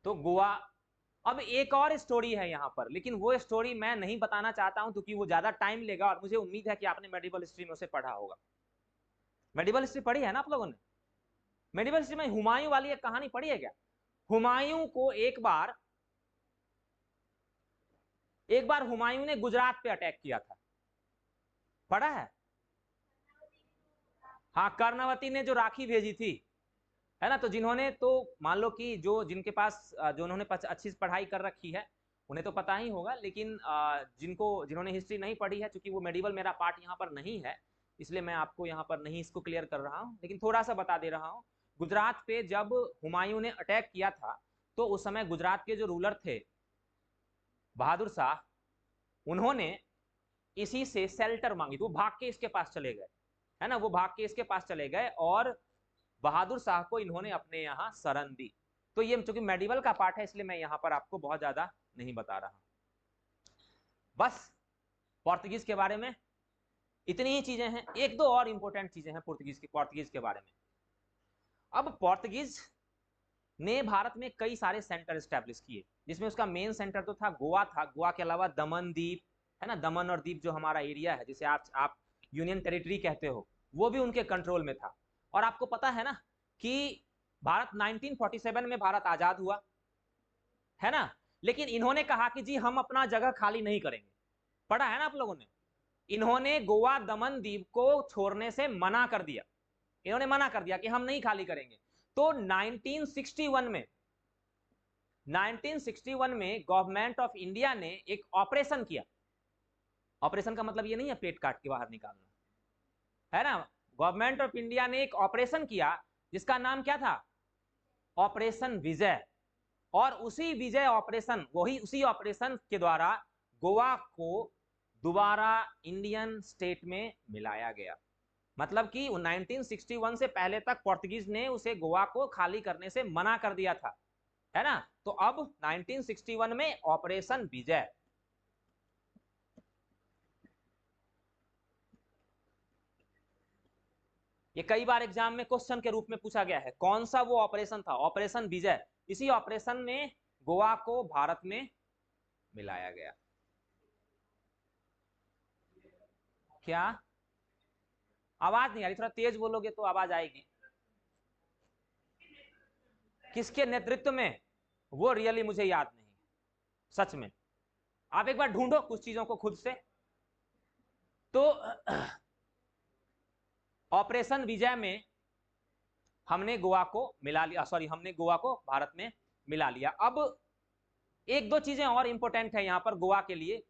तो गोवा, अब एक और स्टोरी है यहां पर, लेकिन वो स्टोरी मैं नहीं बताना चाहता हूं क्योंकि वो ज्यादा टाइम लेगा, और मुझे उम्मीद है कि आपने मेडिवल हिस्ट्री में उसे पढ़ा होगा। मेडिवल हिस्ट्री पढ़ी है ना आप लोगों ने? मेडिवल हिस्ट्री में हुमायूं वाली एक कहानी पढ़ी है क्या? हुमायूं को एक बार हुमायूं ने गुजरात पे अटैक किया था, पढ़ा है? हाँ, कर्णवती ने जो राखी भेजी थी, है ना, तो जिन्होंने, तो मान लो कि जो जिनके पास जो उन्होंने अच्छी पढ़ाई कर रखी है उन्हें तो पता ही होगा, लेकिन जिन्होंने हिस्ट्री नहीं पढ़ी है, क्योंकि वो मेडिवल मेरा पार्ट यहाँ पर नहीं है, इसलिए मैं आपको यहाँ पर नहीं इसको क्लियर कर रहा हूँ, लेकिन थोड़ा सा बता दे रहा हूँ। गुजरात पे जब हुमायूं ने अटैक किया था, तो उस समय गुजरात के जो रूलर थे बहादुर शाह, उन्होंने इसी से शेल्टर मांगी, तो वो भाग के इसके पास चले गए, है ना, वो भाग के इसके पास चले गए और बहादुर शाह को इन्होंने अपने यहां शरण दी। तो ये चूंकि मेडिवल का पार्ट है, इसलिए मैं यहां पर आपको बहुत ज्यादा नहीं बता रहा। बस पोर्तुगीज के बारे में इतनी ही चीजें हैं, एक दो और इंपॉर्टेंट चीजें हैं पोर्तुगीज के बारे में। अब पोर्तुगीज ने भारत में कई सारे सेंटर स्टैब्लिश किए, जिसमें उसका मेन सेंटर तो था गोवा था, गोवा के अलावा दमन द्वीप, है ना, दमन और द्वीप जो हमारा एरिया है, जिसे आप यूनियन टेरिटरी कहते हो, वो भी उनके कंट्रोल में था। और आपको पता है ना कि भारत 1947 में भारत आजाद हुआ, है ना, लेकिन इन्होंने कहा कि जी हम अपना जगह खाली नहीं करेंगे, पढ़ा है ना आप लोगों ने? इन्होंने गोवा दमन द्वीप को छोड़ने से मना कर दिया, इन्होंने मना कर दिया कि हम नहीं खाली करेंगे। तो 1961 में गवर्नमेंट ऑफ इंडिया ने एक ऑपरेशन किया। ऑपरेशन का मतलब ये नहीं है पेट काट के बाहर निकालना, है ना, गवर्नमेंट ऑफ इंडिया ने एक ऑपरेशन किया जिसका नाम क्या था? ऑपरेशन विजय। और उसी ऑपरेशन के द्वारा गोवा को दोबारा इंडियन स्टेट में मिलाया गया। मतलब कि 1961 से पहले तक पोर्तुगीज ने उसे गोवा को खाली करने से मना कर दिया था, है ना। तो अब 1961 में ऑपरेशन विजय, ये कई बार एग्जाम में क्वेश्चन के रूप में पूछा गया है, कौन सा वो ऑपरेशन था? ऑपरेशन विजय। इसी ऑपरेशन में गोवा को भारत में मिलाया गया। क्या आवाज नहीं आ रही? थोड़ा तेज बोलोगे तो आवाज आएगी। किसके नेतृत्व में? वो रियली मुझे याद नहीं, सच में। आप एक बार ढूंढो कुछ चीजों को खुद से। तो ऑपरेशन विजय में हमने गोवा को मिला लिया, सॉरी, हमने गोवा को भारत में मिला लिया। अब एक दो चीजें और इंपॉर्टेंट है यहां पर गोवा के लिए।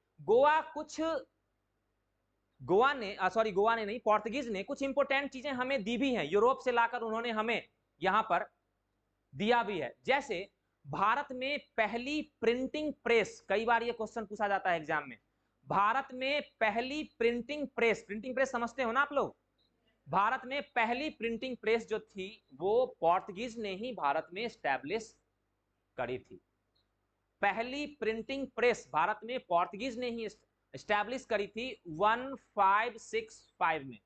गोवा ने नहीं, पोर्तुगीज ने कुछ इंपॉर्टेंट चीजें हमें दी भी हैं, यूरोप से लाकर उन्होंने हमें यहां पर दिया भी है। जैसे भारत में पहली प्रिंटिंग प्रेस, कई बार ये क्वेश्चन पूछा जाता है एग्जाम में, भारत में पहली प्रिंटिंग प्रेस समझते हो ना आप लोग? भारत में पहली प्रिंटिंग प्रेस जो थी वो पोर्तुगीज ने ही भारत में स्टैब्लिश करी थी। पहली प्रिंटिंग प्रेस भारत में पोर्तुगीज ने ही स्टैब्लिश करी थी 1565 में।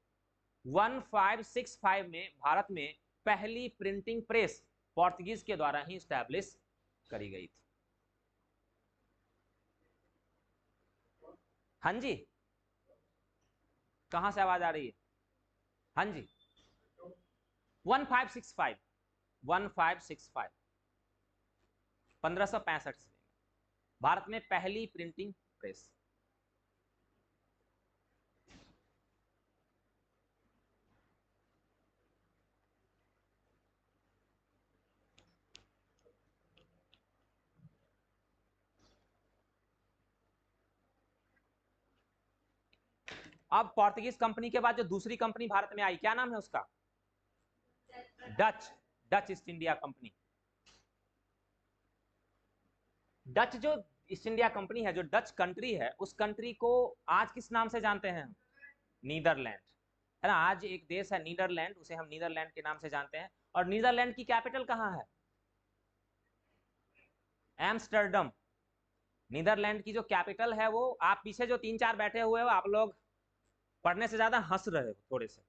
1565 में भारत में पहली प्रिंटिंग प्रेस पोर्तुगीज के द्वारा ही स्टैब्लिश करी गई थी। हाँ जी, कहां से आवाज आ रही है? हाँ जी, 1565 1565 में भारत में पहली प्रिंटिंग प्रेस। अब पोर्तुगीज कंपनी के बाद जो दूसरी कंपनी भारत में आई, क्या नाम है उसका? Dutch east India company. Dutch जो ईस्ट इंडिया कंपनी है, जो डच कंट्री है, उस कंट्री को आज किस नाम से जानते हैं? नीदरलैंड, है ना। आज एक देश है नीदरलैंड, उसे हम नीदरलैंड के नाम से जानते हैं। और नीदरलैंड की कैपिटल कहां है? एम्स्टर्डम। नीदरलैंड की जो कैपिटल है वो, आप पीछे जो 3-4 बैठे हुए हो आप लोग पढ़ने से ज्यादा हंस रहे हो थोड़े से,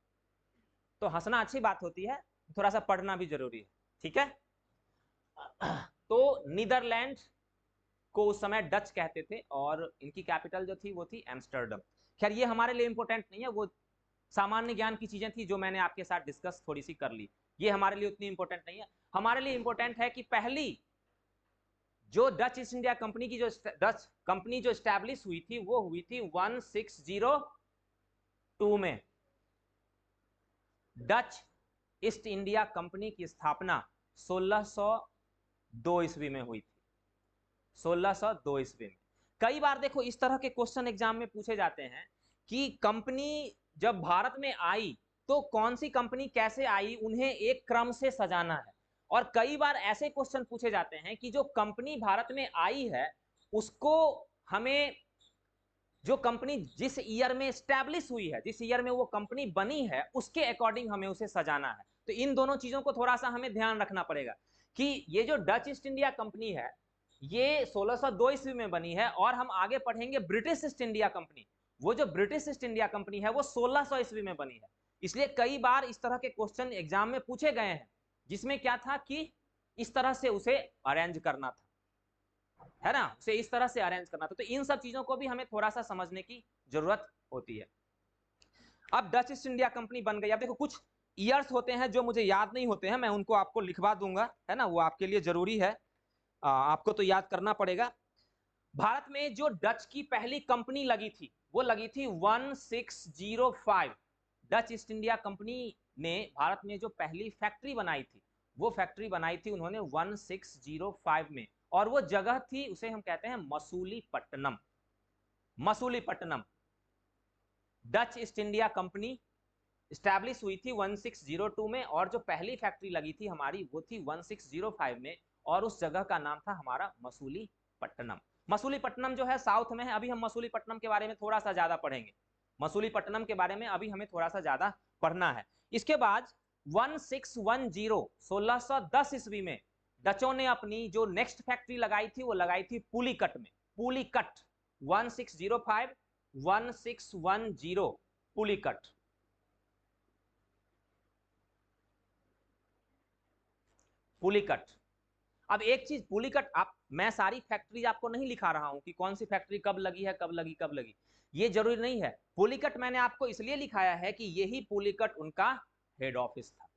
तो हंसना अच्छी बात होती है, थोड़ा सा पढ़ना भी जरूरी है, ठीक है। तो नीदरलैंड को उस समय डच कहते थे और इनकी कैपिटल जो थी वो थी एम्स्टर्डम। खैर ये हमारे लिए इंपॉर्टेंट नहीं है, वो सामान्य ज्ञान की चीजें थी जो मैंने आपके साथ डिस्कस थोड़ी सी कर ली, ये हमारे लिए उतनी इंपॉर्टेंट नहीं है। हमारे लिए इंपॉर्टेंट है कि पहली जो डच ईस्ट इंडिया कंपनी की जो डच कंपनी जो स्टैब्लिश हुई थी वो हुई थी 1602 में। डच ईस्ट इंडिया कंपनी की स्थापना 1602 ईस्वी में हुई थी, 1602 ईस्वी में। कई बार देखो इस तरह के क्वेश्चन एग्जाम में पूछे जाते हैं कि कंपनी जब भारत में आई तो कौन सी कंपनी कैसे आई, उन्हें एक क्रम से सजाना है। और कई बार ऐसे क्वेश्चन पूछे जाते हैं कि जो कंपनी भारत में आई है उसको हमें, जो कंपनी जिस ईयर में स्टैब्लिश हुई है, जिस ईयर में वो कंपनी बनी है उसके अकॉर्डिंग हमें उसे सजाना है। तो इन दोनों चीजों को थोड़ा सा हमें ध्यान रखना पड़ेगा कि ये जो डच ईस्ट इंडिया कंपनी है ये 1602 ईस्वी में बनी है, और हम आगे पढ़ेंगे ब्रिटिश ईस्ट इंडिया कंपनी, वो जो ब्रिटिश ईस्ट इंडिया कंपनी है वो 1600 ईस्वी में बनी है। इसलिए कई बार इस तरह के क्वेश्चन एग्जाम में पूछे गए हैं जिसमें क्या था कि इस तरह से उसे अरेंज करना था, है ना, उसे इस तरह से अरेंज करना था। तो इन सब चीजों को भी हमें थोड़ा सा समझने की जरूरत होती है। अब डच ईस्ट इंडिया कंपनी बन गई। अब देखो कुछ ईयर्स होते हैं जो मुझे याद नहीं होते हैं, मैं उनको आपको लिखवा दूंगा, है ना, वो आपके लिए जरूरी है, आपको तो याद करना पड़ेगा। भारत में जो डच की पहली कंपनी लगी थी वो लगी थी 1605। डच ईस्ट इंडिया कंपनी ने भारत में जो पहली फैक्ट्री बनाई थी वो फैक्ट्री बनाई थी उन्होंने 1605 में, और वो जगह थी उसे हम कहते हैं Masulipatnam. Masulipatnam. Dutch east India company establish हुई थी 1602 में, और जो पहली फैक्ट्री लगी थी हमारी वो थी 1605 में, और उस जगह का नाम था हमारा मसूलीपट्टनम। मसूलीपट्टनम जो है साउथ में है। अभी हम मसूलीपट्टनम के बारे में थोड़ा सा ज्यादा पढ़ेंगे, मसूलीपट्टनम के बारे में अभी हमें थोड़ा सा ज्यादा पढ़ना है। इसके बाद 1610 1610 ईस्वी में डचों ने अपनी जो नेक्स्ट फैक्ट्री लगाई थी वो लगाई थी पुलिकट में। पुलिकट 1605 1610 पुलिकट। पुलिकट। अब एक चीज, पुलिकट, आप, मैं सारी फैक्ट्री आपको नहीं लिखा रहा हूं कि कौन सी फैक्ट्री कब लगी है, कब लगी कब लगी, ये जरूरी नहीं है। पुलिकट मैंने आपको इसलिए लिखाया है कि यही पुलिकट उनका हेड ऑफिस था।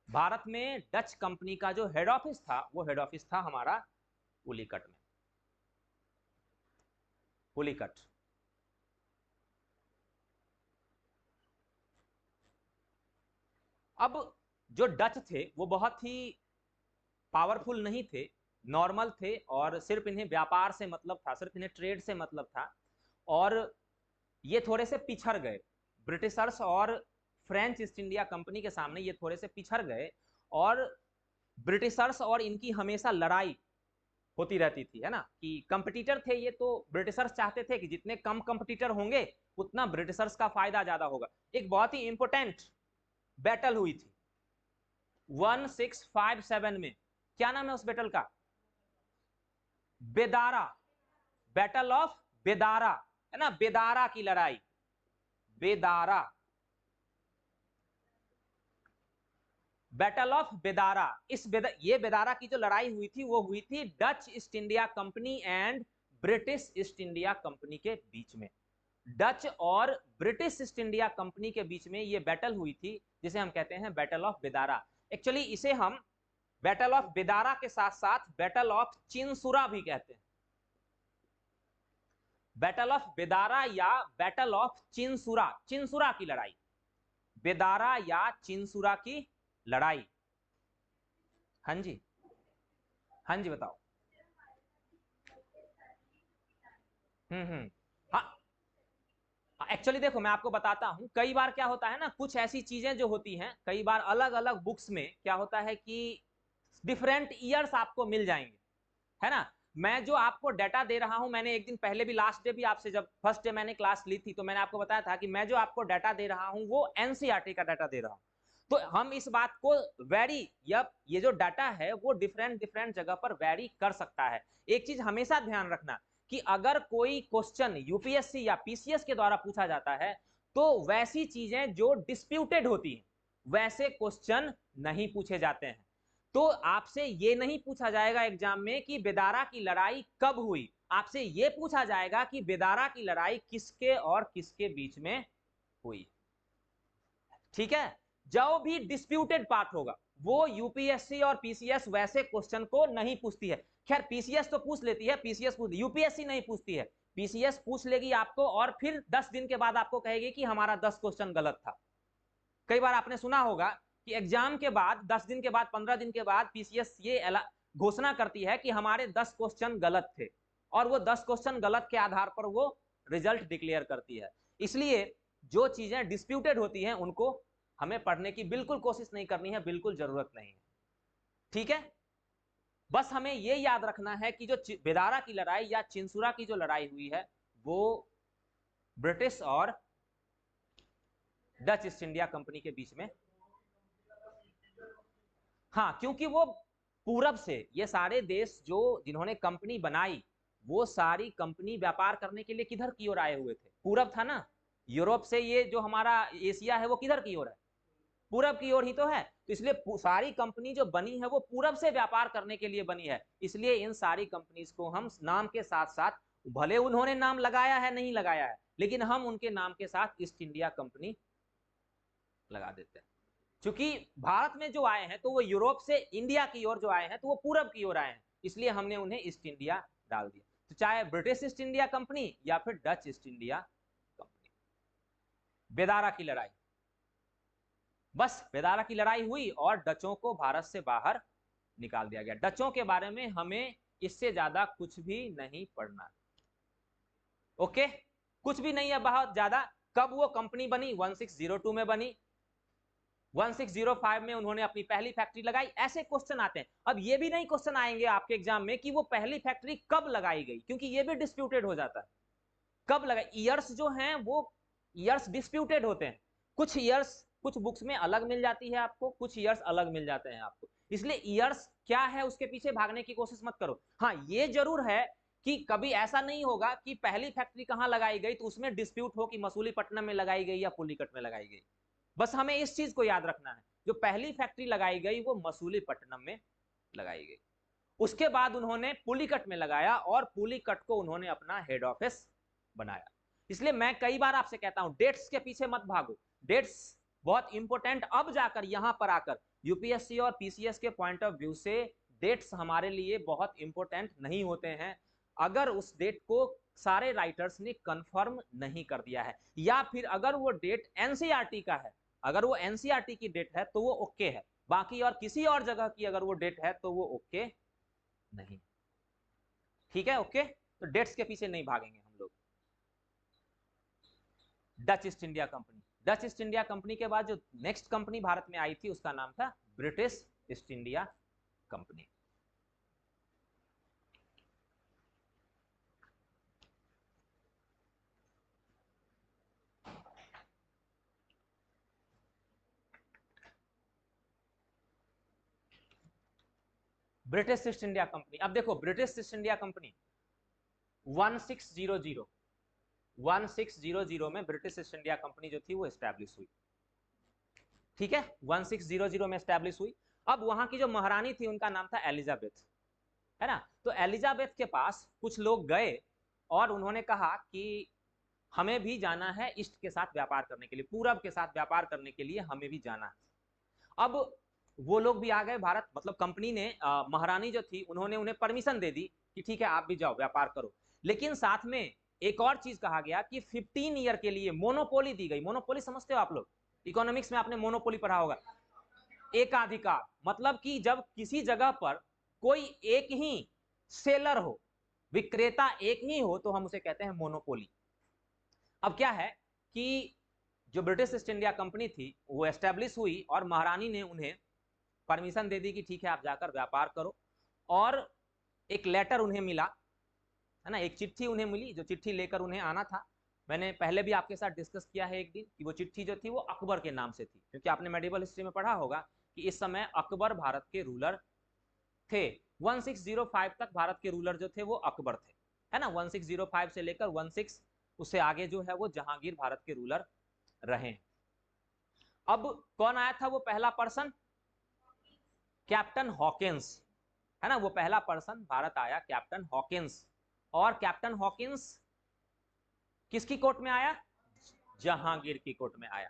भारत में डच कंपनी का जो हेड ऑफिस था वो हेड ऑफिस था हमारा पुलिकट में। पुलिकट। अब जो डच थे वो बहुत ही पावरफुल नहीं थे, नॉर्मल थे, और सिर्फ इन्हें व्यापार से मतलब था, सिर्फ इन्हें ट्रेड से मतलब था, और ये थोड़े से पिछड़ गए ब्रिटिशर्स और फ्रेंच ईस्ट इंडिया कंपनी के सामने, ये थोड़े से पिछड़ गए, और ब्रिटिशर्स और इनकी हमेशा लड़ाई होती रहती थी, है ना, कि कंपटीटर थे ये, तो ब्रिटिशर्स चाहते थे कि जितने कम कंपटीटर होंगे उतना ब्रिटिशर्स का फायदा ज्यादा होगा। एक बहुत ही इंपॉर्टेंट बैटल हुई थी 1657 में, क्या नाम है उस बैटल का? बेदारा, बैटल ऑफ बेदारा, है ना, बेदारा की लड़ाई, बेदारा, बैटल ऑफ बेदारा। ये बेदारा की जो लड़ाई हुई थी वो हुई थी Dutch east India company and British east India company के बीच में। डच और ब्रिटिश ईस्ट इंडिया कंपनी के बीच में ये बैटल हुई थी जिसे हम कहते हैं बैटल ऑफ बेदारा। एक्चुअली इसे हम बैटल ऑफ बेदारा के साथ साथ बैटल ऑफ चिनसुरा भी कहते हैं। बैटल ऑफ बेदारा या बैटल ऑफ चिनसुरा, चिनसुरा की लड़ाई, बेदारा या चिनसुरा की लड़ाई। हाँ जी, हाँ जी, बताओ। हाँ, एक्चुअली देखो मैं आपको बताता हूं, कई बार क्या होता है ना, कुछ ऐसी चीजें जो होती हैं कई बार अलग अलग बुक्स में क्या होता है कि डिफरेंट ईयर्स आपको मिल जाएंगे, है ना। मैं जो आपको डाटा दे रहा हूं, मैंने एक दिन पहले भी, लास्ट डे भी आपसे, जब फर्स्ट डे मैंने क्लास ली थी तो मैंने आपको बताया था कि मैं जो आपको डाटा दे रहा हूं वो एनसीईआरटी का डाटा दे रहा हूं। तो हम इस बात को वेरी, या ये जो डाटा है वो डिफरेंट डिफरेंट जगह पर वेरी कर सकता है। एक चीज हमेशा ध्यान रखना कि अगर कोई क्वेश्चन यूपीएससी या पीसीएस के द्वारा पूछा जाता है तो वैसी चीजें जो डिस्प्यूटेड होती हैं वैसे क्वेश्चन नहीं पूछे जाते हैं। तो आपसे ये नहीं पूछा जाएगा एग्जाम में कि बेदारा की लड़ाई कब हुई, आपसे ये पूछा जाएगा कि बेदारा की लड़ाई किसके और किसके बीच में हुई। ठीक है, जो भी डिस्प्यूटेड पार्ट होगा वो यूपीएससी और पीसीएस वैसे क्वेश्चन को नहीं पूछती है। खैर पीसीएस तो पूछ लेती है, पीसीएस पूछ, यूपीएससी नहीं पूछती है। पीसीएस पूछ लेगी आपको और फिर 10 दिन के बाद आपको कहेगी कि हमारा 10 क्वेश्चन गलत था। कई बार आपने सुना होगा कि एग्जाम के बाद 10 दिन के बाद 15 दिन के बाद पीसीएस ये घोषणा करती है कि हमारे 10 क्वेश्चन गलत थे, और वो 10 क्वेश्चन गलत के आधार पर वो रिजल्ट डिक्लेयर करती है। इसलिए जो चीजें डिस्प्यूटेड होती हैं उनको हमें पढ़ने की बिल्कुल कोशिश नहीं करनी है, बिल्कुल जरूरत नहीं है। ठीक है, बस हमें यह याद रखना है कि जो बेदारा की लड़ाई या चिंसुरा की जो लड़ाई हुई है वो ब्रिटिश और डच ईस्ट इंडिया कंपनी के बीच में, हाँ, क्योंकि वो पूरब से ये सारे देश जो जिन्होंने कंपनी बनाई वो सारी कंपनी व्यापार करने के लिए किधर की ओर आए हुए थे, पूरब था ना। यूरोप से ये जो हमारा एशिया है वो किधर की ओर है, पूरब की ओर ही तो है। तो इसलिए सारी कंपनी जो बनी है वो पूरब से व्यापार करने के लिए बनी है। इसलिए इन सारी कंपनीज को हम नाम के साथ साथ, भले उन्होंने नाम लगाया है नहीं लगाया है, लेकिन हम उनके नाम के साथ ईस्ट इंडिया कंपनी लगा देते हैं। क्योंकि भारत में जो आए हैं तो वो यूरोप से इंडिया की ओर जो आए हैं तो वो पूरब की ओर आए हैं, इसलिए हमने उन्हें ईस्ट इंडिया डाल दिया। तो चाहे ब्रिटिश ईस्ट इंडिया कंपनी या फिर डच ईस्ट इंडिया कंपनी। बेदारा की लड़ाई, बस बेदारा की लड़ाई हुई और डचों को भारत से बाहर निकाल दिया गया। डचों के बारे में हमें इससे ज्यादा कुछ भी नहीं पढ़ना। ओके, कुछ भी नहीं है बहुत ज्यादा। कब वो कंपनी बनी? 1602 में बनी। 1605 में उन्होंने अपनी पहली फैक्ट्री लगाई। ऐसे क्वेश्चन आते हैं। अब ये भी नहीं क्वेश्चन आएंगे आपके एग्जाम में कि वो पहली फैक्ट्री कब लगाई गई, क्योंकि ये भी डिस्प्यूटेड हो जाता है। कब लगाई, ईयर्स जो हैं वो ईयर्स डिस्प्यूटेड होते हैं। कुछ ईयर्स कुछ बुक्स में अलग मिल जाती है आपको, कुछ ईयर्स अलग मिल जाते हैं आपको, इसलिए ईयर्स क्या है उसके पीछे भागने की कोशिश मत करो। हाँ, ये जरूर है कि कभी ऐसा नहीं होगा कि पहली फैक्ट्री कहां लगाई गई तो उसमें डिस्प्यूट हो कि मसूलीपट्टनम में लगाई गई या पुलिकट में लगाई गई। बस हमें इस चीज को याद रखना है, जो पहली फैक्ट्री लगाई गई वो मसूलीपट्टनम में लगाई गई। उसके बाद उन्होंने पुलिकट में लगाया और पुलिकट को उन्होंने अपना हेड ऑफिस बनाया। इसलिए मैं कई बार आपसे कहता हूं डेट्स के पीछे मत भागो, डेट्स बहुत इंपॉर्टेंट। अब जाकर यहां पर आकर यूपीएससी और पीसीएस के पॉइंट ऑफ व्यू से डेट्स हमारे लिए बहुत इंपॉर्टेंट नहीं होते हैं अगर उस डेट को सारे राइटर्स ने कंफर्म नहीं कर दिया है, या फिर अगर वो डेट एनसीईआरटी का है, अगर वो एनसीईआरटी की डेट है तो वो ओके है, बाकी और किसी और जगह की अगर वो डेट है तो वो ओके नहीं। ठीक है, ओके, तो डेट्स के पीछे नहीं भागेंगे हम लोग। Dutch east India company, Dutch east India company के बाद जो नेक्स्ट कंपनी भारत में आई थी उसका नाम था British east India company. British east India company, अब देखो ब्रिटिश ईस्ट इंडिया कंपनी 1600 में ब्रिटिश ईस्ट इंडिया कंपनी जो थी वो एस्टैब्लिश हुई। ठीक है, 1600 में एस्टैब्लिश हुई। अब वहां की जो महारानी थी उनका नाम था एलिजाबेथ, है ना। तो एलिजाबेथ के पास कुछ लोग गए और उन्होंने कहा कि हमें भी जाना है ईस्ट के साथ व्यापार करने के लिए, पूरब के साथ व्यापार करने के लिए हमें भी जाना है। अब वो लोग भी आ गए भारत, मतलब कंपनी ने महारानी जो थी उन्होंने उन्हें परमिशन दे दी कि ठीक है आप भी जाओ व्यापार करो, लेकिन साथ में एक और चीज कहा गया कि 15 ईयर के लिए मोनोपोली दी गई। मोनोपोली समझते हो आप लोग, इकोनॉमिक्स में आपने मोनोपोली पढ़ा होगा। एकाधिकार, मतलब कि जब किसी जगह पर कोई एक ही सेलर हो, विक्रेता एक ही हो, तो हम उसे कहते हैं मोनोपोली। अब क्या है कि जो ब्रिटिश ईस्ट इंडिया कंपनी थी वो एस्टेब्लिश हुई और महारानी ने उन्हें परमिशन दे दी कि ठीक है आप जाकर व्यापार करो। और एक लेटर उन्हें मिला, है ना, एक चिट्ठी उन्हें मिली, जो चिट्ठी लेकर उन्हें आना था। मैंने पहले भी आपके साथ डिस्कस किया है एक दिन कि वो चिट्ठी जो थी वो अकबर के नाम से थी, क्योंकि आपने मेडिवल हिस्ट्री में पढ़ा होगा कि इस समय अकबर भारत के रूलर थे। 1605 तक भारत के रूलर जो थे वो अकबर थे, है ना। 1605 से लेकर 16 उससे आगे जो है वो जहांगीर भारत के रूलर रहे। अब कौन आया था वो पहला पर्सन? कैप्टन हॉकिंस, है ना। वो पहला पर्सन भारत आया कैप्टन हॉकिंस। और कैप्टन हॉकिंस किसकी कोर्ट में आया? जहांगीर की कोर्ट में आया।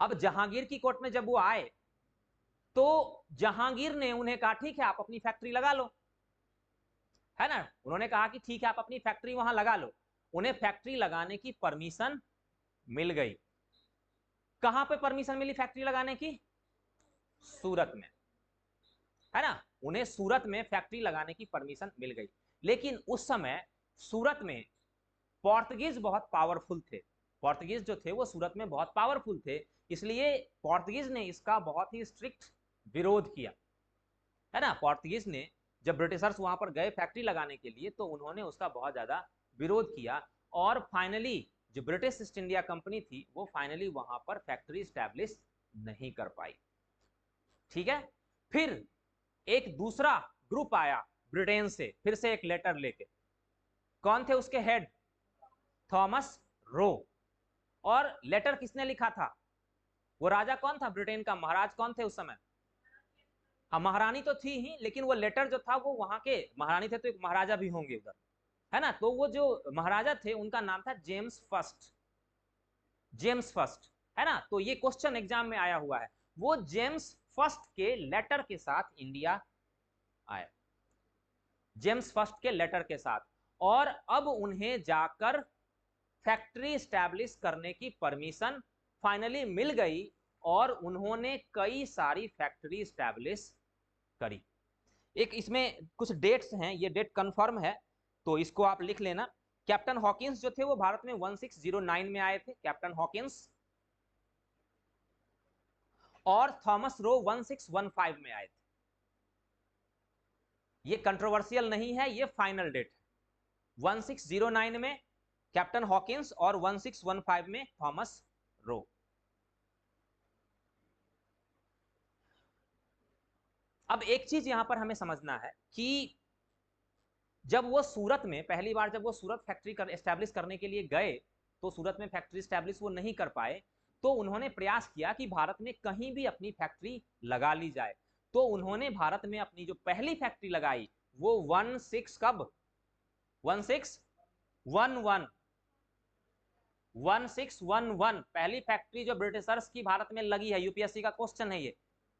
अब जहांगीर की कोर्ट में जब वो आए तो जहांगीर ने उन्हें कहा ठीक है आप अपनी फैक्ट्री लगा लो, है ना। उन्होंने कहा कि ठीक है आप अपनी फैक्ट्री वहां लगा लो। उन्हें फैक्ट्री लगाने की परमिशन मिल गई। कहां पे परमिशन मिली फैक्ट्री लगाने की? सूरत में, है ना। उन्हें सूरत में फैक्ट्री लगाने की परमिशन मिल गई। लेकिन उस समय सूरत में पोर्तुगीज बहुत पावरफुल थे। पोर्तुगीज जो थे वो सूरत में बहुत पावरफुल थे, इसलिए पोर्तुगीज ने इसका बहुत ही स्ट्रिक्ट विरोध किया, है ना। पोर्तुगीज ने जब ब्रिटिशर्स वहां पर गए फैक्ट्री लगाने के लिए तो उन्होंने उसका बहुत ज्यादा विरोध किया। और फाइनली जो ब्रिटिश ईस्ट इंडिया कंपनी थी वो फाइनली वहां पर फैक्ट्री स्टैब्लिश नहीं कर पाई। ठीक है। फिर एक दूसरा ग्रुप आया ब्रिटेन से, फिर से एक लेटर लेके। कौन थे उसके हेड? Thomas Roe. और लेटर किसने लिखा था? वो राजा कौन था ब्रिटेन का? महाराज कौन थे उस समय? हाँ, महारानी तो थी ही, लेकिन वो लेटर जो था वो वहां के महारानी थे तो एक महाराजा भी होंगे उधर, है ना। तो वो जो महाराजा थे उनका नाम था जेम्स फर्स्ट। जेम्स फर्स्ट, है ना। तो ये क्वेश्चन एग्जाम में आया हुआ है। वो जेम्स फर्स्ट के लेटर के साथ इंडिया आए, जेम्स फर्स्ट के लेटर के साथ। और अब उन्हें जाकर फैक्ट्री स्टैब्लिश करने की परमिशन फाइनली मिल गई और उन्होंने कई सारी फैक्ट्री स्टैब्लिश करी। एक इसमें कुछ डेट्स हैं, ये डेट कंफर्म है तो इसको आप लिख लेना। कैप्टन हॉकिंस जो थे वो भारत में 1609 में आए थे, कैप्टन हॉकिंस। और थॉमस रो 1615 में आए थे। ये कंट्रोवर्शियल नहीं है, ये फाइनल डेट है। 1609 में कैप्टन हॉकिंस और 1615 में थॉमस रो। अब एक चीज यहां पर हमें समझना है कि जब वो सूरत में पहली बार जब वो सूरत फैक्ट्री एस्टैब्लिश करने के लिए गए तो सूरत में फैक्ट्री एस्टैब्लिश वो नहीं कर पाए। तो उन्होंने प्रयास किया कि भारत में कहीं भी अपनी फैक्ट्री लगा ली जाए। तो उन्होंने भारत में अपनी जो पहली फैक्ट्री लगाई वो 16 कब? 1611 1611 पहली फैक्ट्री जो ब्रिटिशर्स की भारत में लगी है। यूपीएससी का क्वेश्चन है ये।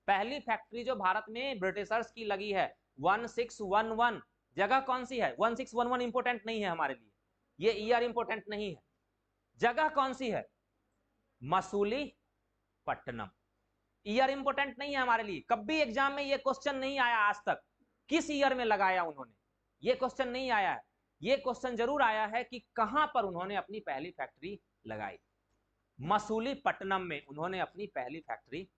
पहली फैक्ट्री जो भारत में ब्रिटिशर्स की लगी है 1611। जगह कौन सी है? 1611 इंपोर्टेंट नहीं है हमारे लिए, ये ईयर इंपोर्टेंट नहीं है। जगह कौन सी है? मसूलीपट्टनम। ईयर इंपोर्टेंट नहीं है हमारे लिए, कभी एग्जाम में ये क्वेश्चन नहीं आया आज तक किस ईयर में लगाया उन्होंने, ये क्वेश्चन नहीं आया है। ये क्वेश्चन जरूर आया है कि कहां पर उन्होंने अपनी पहली फैक्ट्री लगाई। मसूलीपट्टनम में उन्होंने अपनी पहली फैक्ट्री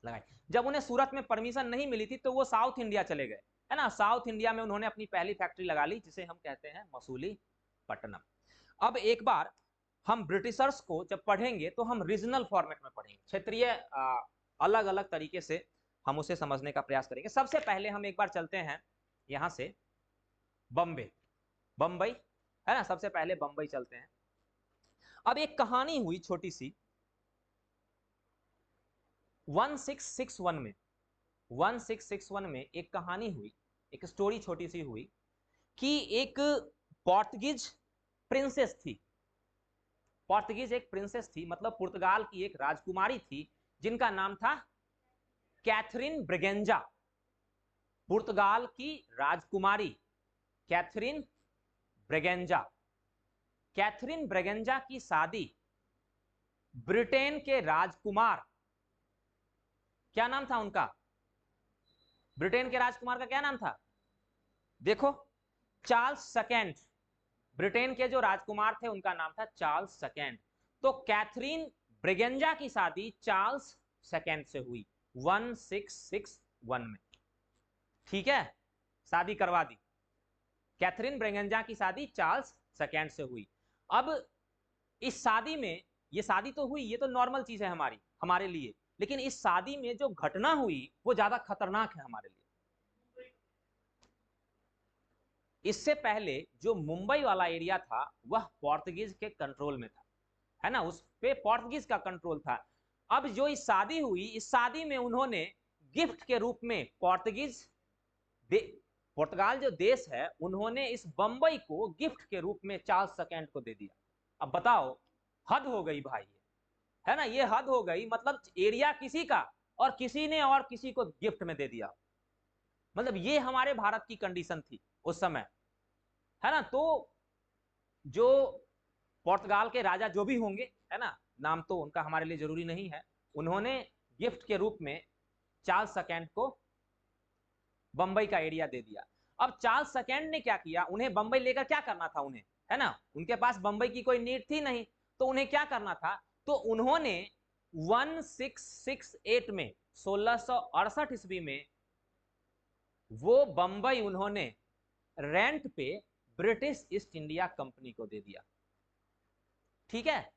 लगाई। जब उन्हें सूरत में परमिशन नहीं मिली थी तो वो साउथ इंडिया चले गए, है ना। साउथ इंडिया में उन्होंने अपनी पहली फैक्ट्री लगा ली जिसे हम कहते हैं मसूलीपट्टनम। अब एक बार हम ब्रिटिशर्स को जब पढ़ेंगे तो हम रीजनल फॉर्मेट में पढ़ेंगे, क्षेत्रीय अलग अलग तरीके से हम उसे समझने का प्रयास करेंगे। सबसे पहले हम एक बार चलते हैं यहां से बम्बे, बम्बई, है ना। सबसे पहले बम्बई चलते हैं। अब एक कहानी हुई छोटी सी 1661 में, 1661 में एक कहानी हुई, एक स्टोरी छोटी सी हुई कि एक पोर्तुगीज प्रिंसेस थी। पोर्तुगीज एक प्रिंसेस थी, मतलब पुर्तगाल की एक राजकुमारी थी जिनका नाम था कैथरीन ब्रिगेंजा। पुर्तगाल की राजकुमारी कैथरीन ब्रिगेंजा। कैथरीन ब्रिगेंजा की शादी ब्रिटेन के राजकुमार, क्या नाम था उनका? ब्रिटेन के राजकुमार का क्या नाम था? देखो, चार्ल्स सेकेंड। ब्रिटेन के जो राजकुमार थे उनका नाम था चार्ल्स सेकेंड। तो कैथरीन ब्रिगेंजा की शादी चार्ल्स सेकेंड से हुई 1661 में। ठीक है, शादी करवा दी। कैथरीन ब्रिगेंजा की शादी चार्ल्स सेकेंड से हुई। अब इस शादी में, ये शादी तो हुई, ये तो नॉर्मल चीज है हमारे लिए, लेकिन इस शादी में जो घटना हुई वो ज्यादा खतरनाक है हमारे लिए। इससे पहले जो मुंबई वाला एरिया था वह पोर्तुगीज के कंट्रोल में था, है ना, उस पे पोर्तुगीज का कंट्रोल था। अब जो इस शादी हुई, इस शादी में उन्होंने गिफ्ट के रूप में पुर्तगाल जो देश है, उन्होंने इस बंबई को गिफ्ट के रूप में चार्ल्स सेकंड को दे दिया। अब बताओ, हद हो गई भाई, है ना, ये हद हो गई। मतलब एरिया किसी का और किसी ने और किसी को गिफ्ट में दे दिया। मतलब ये हमारे भारत की कंडीशन थी उस समय, है ना। तो जो पुर्तगाल के राजा जो भी होंगे, है ना, नाम तो उनका हमारे लिए जरूरी नहीं है, उन्होंने गिफ्ट के रूप में चार्ल्स सेकंड को बंबई का एरिया दे दिया। अब चार्ल्स सेकंड ने क्या किया, उन्हें बंबई लेकर क्या करना था उन्हें, है ना, उनके पास बंबई की कोई नीड थी नहीं, तो उन्हें क्या करना था, तो उन्होंने 1668 में 1668 ईस्वी में वो बंबई उन्होंने रेंट पे ब्रिटिश ईस्ट इंडिया कंपनी को दे दिया। ठीक है,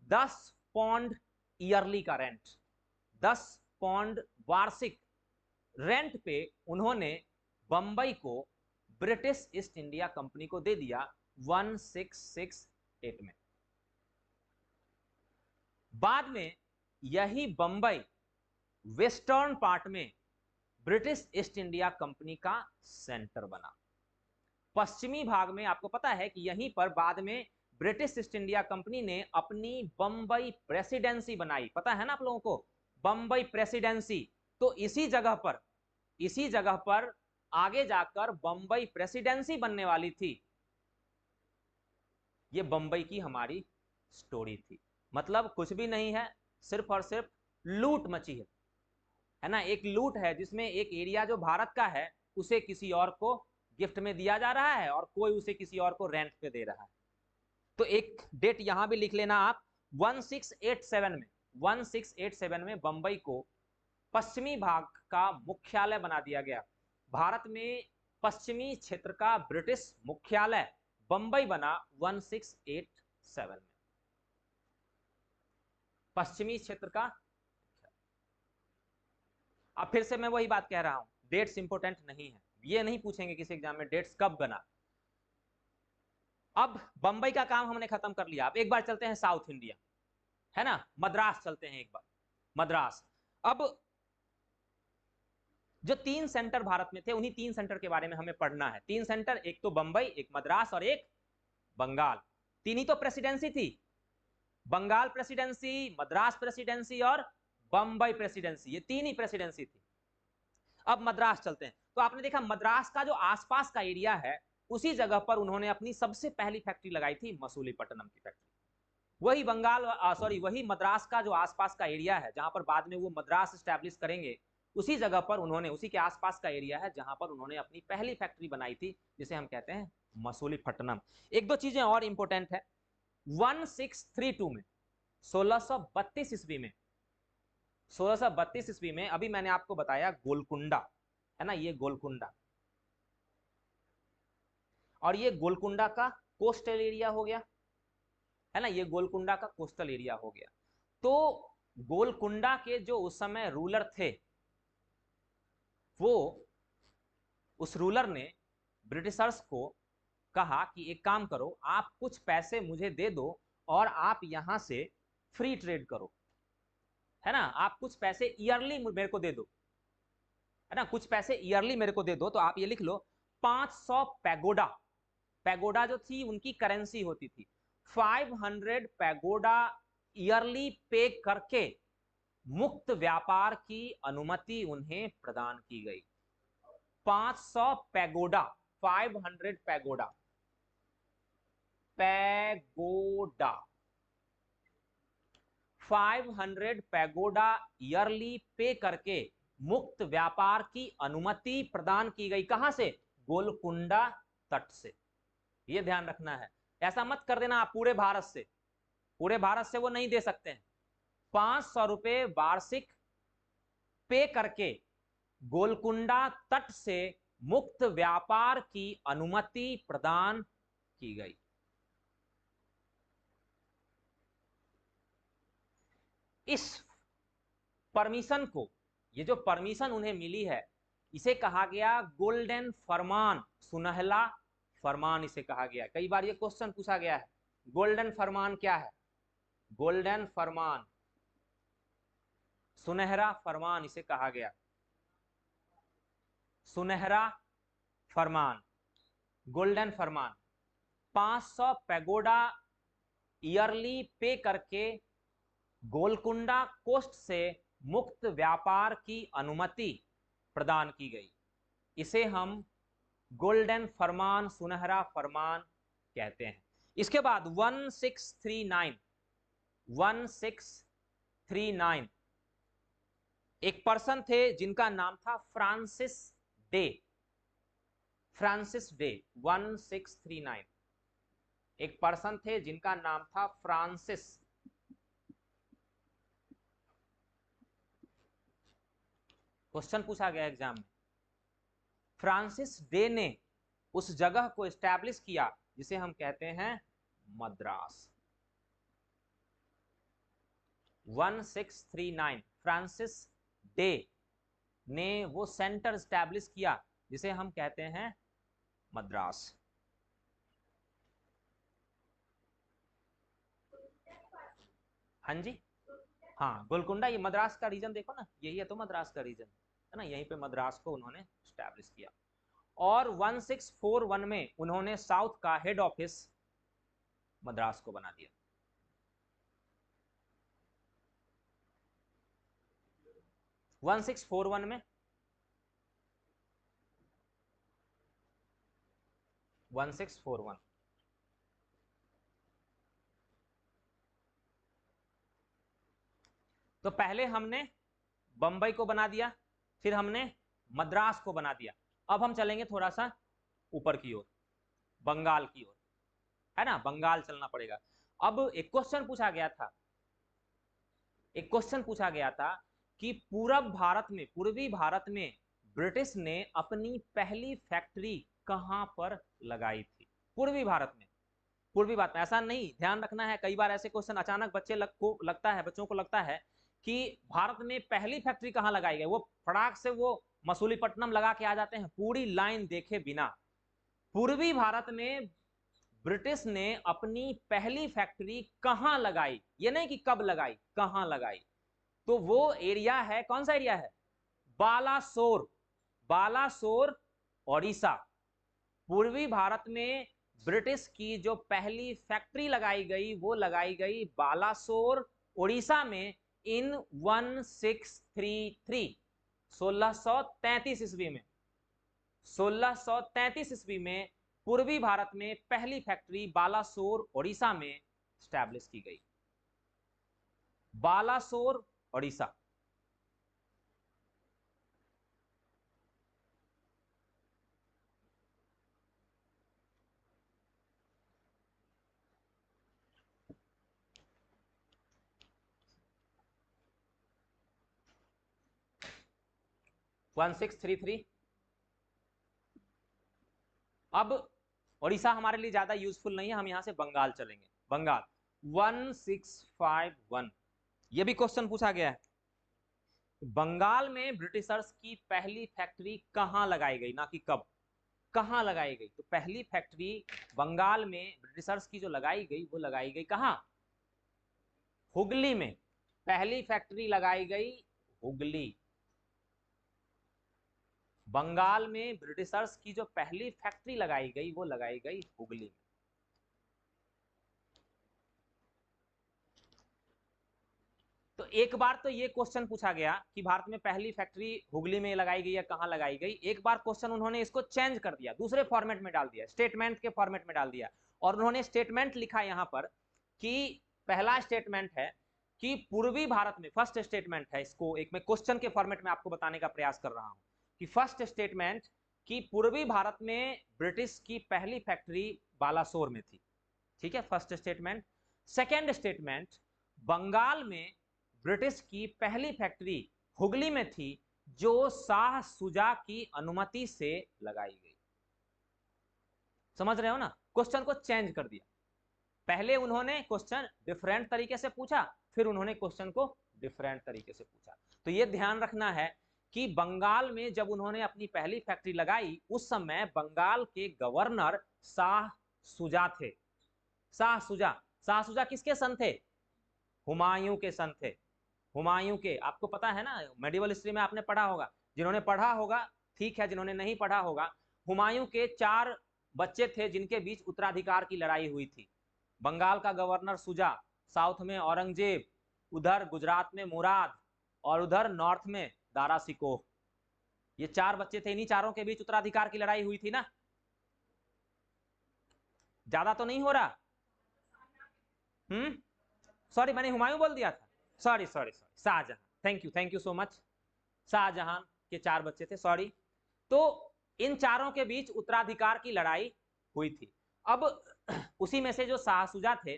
10 पौंड ईयरली का रेंट, 10 पौंड वार्षिक रेंट पे उन्होंने बंबई को ब्रिटिश ईस्ट इंडिया कंपनी को दे दिया 1668 में। बाद में यही बंबई वेस्टर्न पार्ट में ब्रिटिश ईस्ट इंडिया कंपनी का सेंटर बना। पश्चिमी भाग में आपको पता है कि यहीं पर बाद में ब्रिटिश ईस्ट इंडिया कंपनी ने अपनी बंबई प्रेसिडेंसी बनाई, पता है ना आप लोगों को, बंबई प्रेसिडेंसी। तो इसी जगह पर आगे जाकर बंबई प्रेसिडेंसी बनने वाली थी। ये बंबई की हमारी स्टोरी थी। मतलब कुछ भी नहीं है, सिर्फ और सिर्फ लूट मची है ना। एक लूट है जिसमें एक एरिया जो भारत का है उसे किसी और को गिफ्ट में दिया जा रहा है और कोई उसे किसी और को रेंट पे दे रहा है। तो एक डेट यहां भी लिख लेना आप, 1687 में बंबई को पश्चिमी भाग का मुख्यालय बना दिया गया। भारत में पश्चिमी क्षेत्र का ब्रिटिश मुख्यालय बंबई बना 1687 में, पश्चिमी क्षेत्र का। अब फिर से मैं वही बात कह रहा हूं, डेट्स इंपोर्टेंट नहीं है, ये नहीं पूछेंगे किसी एग्जाम में डेट्स कब बना। अब बंबई का काम हमने खत्म कर लिया, अब एक बार चलते हैं साउथ इंडिया, है ना, मद्रास चलते हैं एक बार, मद्रास। अब जो 3 सेंटर भारत में थे, उन्हीं 3 सेंटर के बारे में हमें पढ़ना है। 3 सेंटर, एक तो बंबई, एक मद्रास और एक बंगाल। 3 ही तो प्रेसिडेंसी थी, बंगाल प्रेसिडेंसी, मद्रास प्रेसिडेंसी और बंबई प्रेसिडेंसी, ये 3 ही प्रेसिडेंसी थी। अब मद्रास चलते हैं, तो आपने देखा मद्रास का जो आसपास का एरिया है, उसी जगह पर उन्होंने अपनी सबसे पहली फैक्ट्री लगाई थी, मसूलीपट्टनम की फैक्ट्री। वही वही मद्रास का जो आसपास का एरिया है, जहां पर बाद में वो मद्रास स्टैब्लिश करेंगे, उसी जगह पर उन्होंने, उसी के आसपास का एरिया है जहां पर उन्होंने अपनी पहली फैक्ट्री बनाई थी, जिसे हम कहते हैं मसूलीपट्टनम। एक दो चीजें और इंपॉर्टेंट है, 1632 में, 1632 ईस्वी में, 1632 ईस्वी में, अभी मैंने आपको बताया गोलकुंडा, है ना, ये गोलकुंडा, और ये गोलकुंडा का कोस्टल एरिया हो गया, है ना, ये गोलकुंडा का कोस्टल एरिया हो गया। तो गोलकुंडा के जो उस समय रूलर थे, वो उस रूलर ने ब्रिटिशर्स को कहा कि एक काम करो, आप कुछ पैसे मुझे दे दो और आप यहां से फ्री ट्रेड करो, है ना, आप कुछ पैसे ईयरली मेरे को दे दो, है ना, कुछ पैसे ईयरली मेरे को दे दो। तो आप ये लिख लो, 500 पैगोडा, पैगोडा जो थी उनकी करेंसी होती थी, 500 पैगोडा ईयरली पे करके मुक्त व्यापार की अनुमति उन्हें प्रदान की गई। 500 pagoda, 500 pagoda, pagoda, 500 pagoda yearly पे करके मुक्त व्यापार की अनुमति प्रदान की गई। कहां से? गोलकुंडा तट से। यह ध्यान रखना है, ऐसा मत कर देना आप पूरे भारत से, पूरे भारत से वो नहीं दे सकते हैं। 500 रुपए वार्षिक पे करके गोलकुंडा तट से मुक्त व्यापार की अनुमति प्रदान की गई। इस परमिशन को, ये जो परमिशन उन्हें मिली है, इसे कहा गया गोल्डन फरमान, सुनहला फरमान इसे कहा गया है। कई बार ये क्वेश्चन पूछा गया है, गोल्डन फरमान क्या है? गोल्डन फरमान, सुनहरा फरमान इसे कहा गया, सुनहरा फरमान, गोल्डन फरमान। 500 पैगोडा ईयरली पे करके गोलकुंडा कोस्ट से मुक्त व्यापार की अनुमति प्रदान की गई। इसे हम गोल्डन फरमान, सुनहरा फरमान कहते हैं। इसके बाद 1639 एक पर्सन थे जिनका नाम था फ्रांसिस डे। फ्रांसिस डे 1639 एक पर्सन थे जिनका नाम था फ्रांसिस। क्वेश्चन पूछा गया एग्जाम में। फ्रांसिस डे ने उस जगह को एस्टैब्लिश किया जिसे हम कहते हैं मद्रास। 1639 फ्रांसिस डे ने वो सेंटर एस्टैब्लिश किया जिसे हम कहते हैं मद्रास। हाँ जी, हाँ गोलकुंडा, ये मद्रास का रीजन देखो ना, यही है तो मद्रास का रीजन है ना, यहीं पे मद्रास को उन्होंने एस्टैब्लिश किया। और 1641 में उन्होंने साउथ का हेड ऑफिस मद्रास को बना दिया। वन सिक्स फोर वन तो पहले हमने बंबई को बना दिया, फिर हमने मद्रास को बना दिया। अब हम चलेंगे थोड़ा सा ऊपर की ओर, बंगाल की ओर, है ना, बंगाल चलना पड़ेगा। अब एक क्वेश्चन पूछा गया था, एक क्वेश्चन पूछा गया था कि पूर्वी भारत में ब्रिटिश ने अपनी पहली फैक्ट्री कहां पर लगाई थी? पूर्वी भारत में, पूर्वी भारत में। ऐसा नहीं, ध्यान रखना है, कई बार ऐसे क्वेश्चन अचानक बच्चों को लगता है कि भारत में पहली फैक्ट्री कहां लगाई गई, वो फटाक से वो मसूलीपट्टनम लगा के आ जाते हैं पूरी लाइन देखे बिना। पूर्वी भारत में ब्रिटिश ने अपनी पहली फैक्ट्री कहां लगाई, ये नहीं कि कब लगाई, कहां लगाई। तो वो एरिया है, कौन सा एरिया है? बालासोर, बालासोर ओडिशा। पूर्वी भारत में ब्रिटिश की जो पहली फैक्ट्री लगाई गई वो लगाई गई बालासोर ओडिशा में इन 1633 ईस्वी में। 1633 ईस्वी में पूर्वी भारत में पहली फैक्ट्री बालासोर ओडिशा में स्टैब्लिश की गई। बालासोर ओडिशा। वन 1633। अब ओडिशा हमारे लिए ज्यादा यूजफुल नहीं है, हम यहां से बंगाल चलेंगे। बंगाल 1651, यह भी क्वेश्चन पूछा गया है। बंगाल में ब्रिटिशर्स की पहली फैक्ट्री कहां लगाई गई, ना कि कब, कहां लगाई गई। तो पहली फैक्ट्री बंगाल में ब्रिटिशर्स की जो लगाई गई वो लगाई गई कहां? हुगली में। पहली फैक्ट्री लगाई गई हुगली। बंगाल में ब्रिटिशर्स की जो पहली फैक्ट्री लगाई गई वो लगाई गई हुगली में। तो एक बार तो ये क्वेश्चन पूछा गया कि भारत में पहली फैक्ट्री हुगली में लगाई गई या कहां लगाई गई। एक बार क्वेश्चन उन्होंने इसको चेंज कर दिया, दूसरे फॉर्मेट में डाल दिया, स्टेटमेंट के फॉर्मेट में डाल दिया। और उन्होंने स्टेटमेंट लिखा यहां पर कि पहला स्टेटमेंट है कि पूर्वी भारत में, फर्स्ट स्टेटमेंट है, इसको एक मैं क्वेश्चन के फॉर्मेट में आपको बताने का प्रयास कर रहा हूं कि फर्स्ट स्टेटमेंट कि पूर्वी भारत में ब्रिटिश की पहली फैक्ट्री बालासोर में थी। ठीक है, first statement. Second statement, Bengal में ब्रिटिश की पहली फैक्ट्री हुगली में थी जो शाह सुजा की अनुमति से लगाई गई। समझ रहे हो ना, क्वेश्चन को चेंज कर दिया। पहले उन्होंने क्वेश्चन डिफरेंट तरीके से पूछा, फिर उन्होंने क्वेश्चन को डिफरेंट तरीके से पूछा। तो यह ध्यान रखना है कि बंगाल में जब उन्होंने अपनी पहली फैक्ट्री लगाई उस समय बंगाल के गवर्नर शाह सुजा थे। शाह सुजा, शाह सुजा किसके सन थे? हुमायूं के सन थे। हुमायूं के, आपको पता है ना, मेडिवल हिस्ट्री में आपने पढ़ा होगा, जिन्होंने पढ़ा होगा ठीक है, जिन्होंने नहीं पढ़ा होगा, हुमायूं के 4 बच्चे थे जिनके बीच उत्तराधिकार की लड़ाई हुई थी। बंगाल का गवर्नर सुजा, साउथ में औरंगजेब, उधर गुजरात में मुराद, और उधर नॉर्थ में दारा सिकोह। ये 4 बच्चे थे, इन्हीं चारों के बीच उत्तराधिकार की लड़ाई हुई थी ना। ज्यादा तो नहीं हो रहा? सॉरी, मैंने हुमायूं बोल दिया था, sorry sorry sorry, Shahjahan, thank you so much. Shahjahan के 4 बच्चे थे, सॉरी। तो इन चारों के बीच उत्तराधिकार की लड़ाई हुई थी। अब उसी में से जो शाह सुजा थे,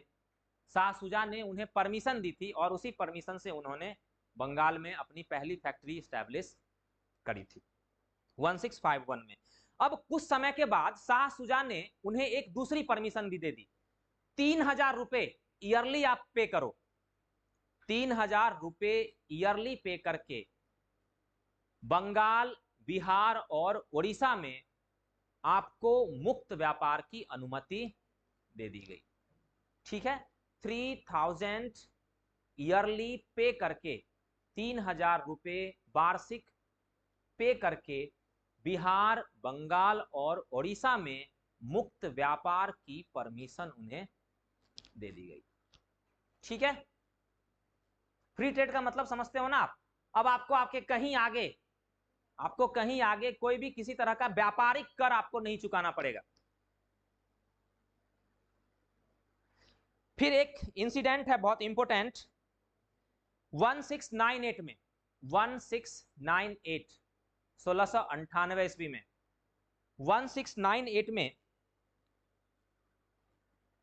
शाह सुजा ने उन्हें परमिशन दी थी और उसी परमिशन से उन्होंने बंगाल में अपनी पहली फैक्ट्री स्टैब्लिश करी थी 1651 में। अब कुछ समय के बाद शाह सुजा ने उन्हें एक दूसरी परमिशन भी दे दी। 3000 रुपए ईयरली आप पे करो, 3000 रुपए ईयरली पे करके बंगाल, बिहार और उड़ीसा में आपको मुक्त व्यापार की अनुमति दे दी गई। ठीक है, 3000 ईयरली पे करके, 3000 रुपए वार्षिक पे करके बिहार, बंगाल और उड़ीसा में मुक्त व्यापार की परमिशन उन्हें दे दी गई। ठीक है, फ्री ट्रेड का मतलब समझते हो ना आप? अब आपको कहीं आगे कोई भी किसी तरह का व्यापारिक कर आपको नहीं चुकाना पड़ेगा। फिर एक इंसिडेंट है बहुत इंपॉर्टेंट, 1698 में, 1698 1698 ईस्वी में, 1698 में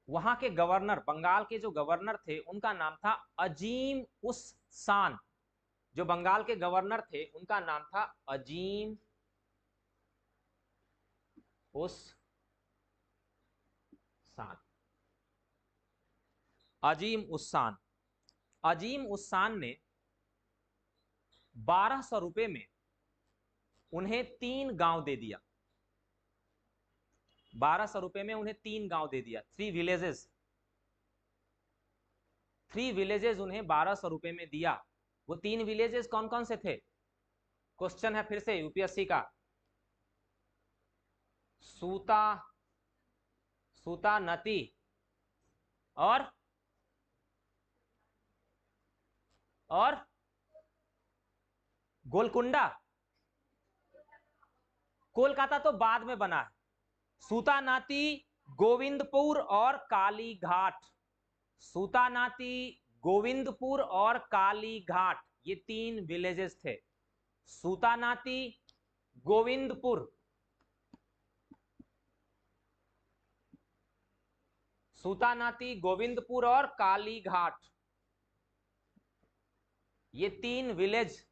वहां के गवर्नर, बंगाल के जो गवर्नर थे उनका नाम था अजीम उस शान। जो बंगाल के गवर्नर थे उनका नाम था अजीम उस शान। अजीम उस शान, अजीम उस शान ने 1200 रुपए में उन्हें 3 गांव दे दिया। 1200 रुपए में उन्हें 3 गांव दे दिया, 3 विलेजेस। 3 विलेजेस उन्हें 1200 रुपए में दिया। वो 3 विलेजेस कौन कौन से थे? क्वेश्चन है फिर से यूपीएससी का। सूता, सूता नती और गोलकुंडा। कोलकाता तो बाद में बना है। सूतानाती, गोविंदपुर और कालीघाट। सूतानाती, गोविंदपुर और कालीघाट, ये 3 विलेजेस थे। सूतानाती, गोविंदपुर, सूतानाती, गोविंदपुर और कालीघाट, ये 3 विलेज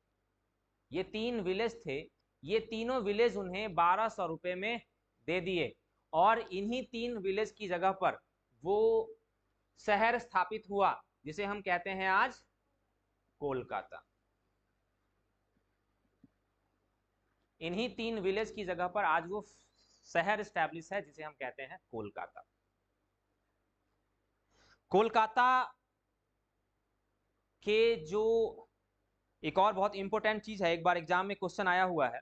थे। ये तीनों विलेज उन्हें 1200 रुपए में दे दिए और इन्हीं 3 विलेज की जगह पर वो शहर स्थापित हुआ जिसे हम कहते हैं आज कोलकाता। इन्हीं 3 विलेज की जगह पर आज वो शहर स्टैब्लिश है जिसे हम कहते हैं कोलकाता। कोलकाता के जो एक और बहुत इंपॉर्टेंट चीज है, एक बार एग्जाम में क्वेश्चन आया हुआ है,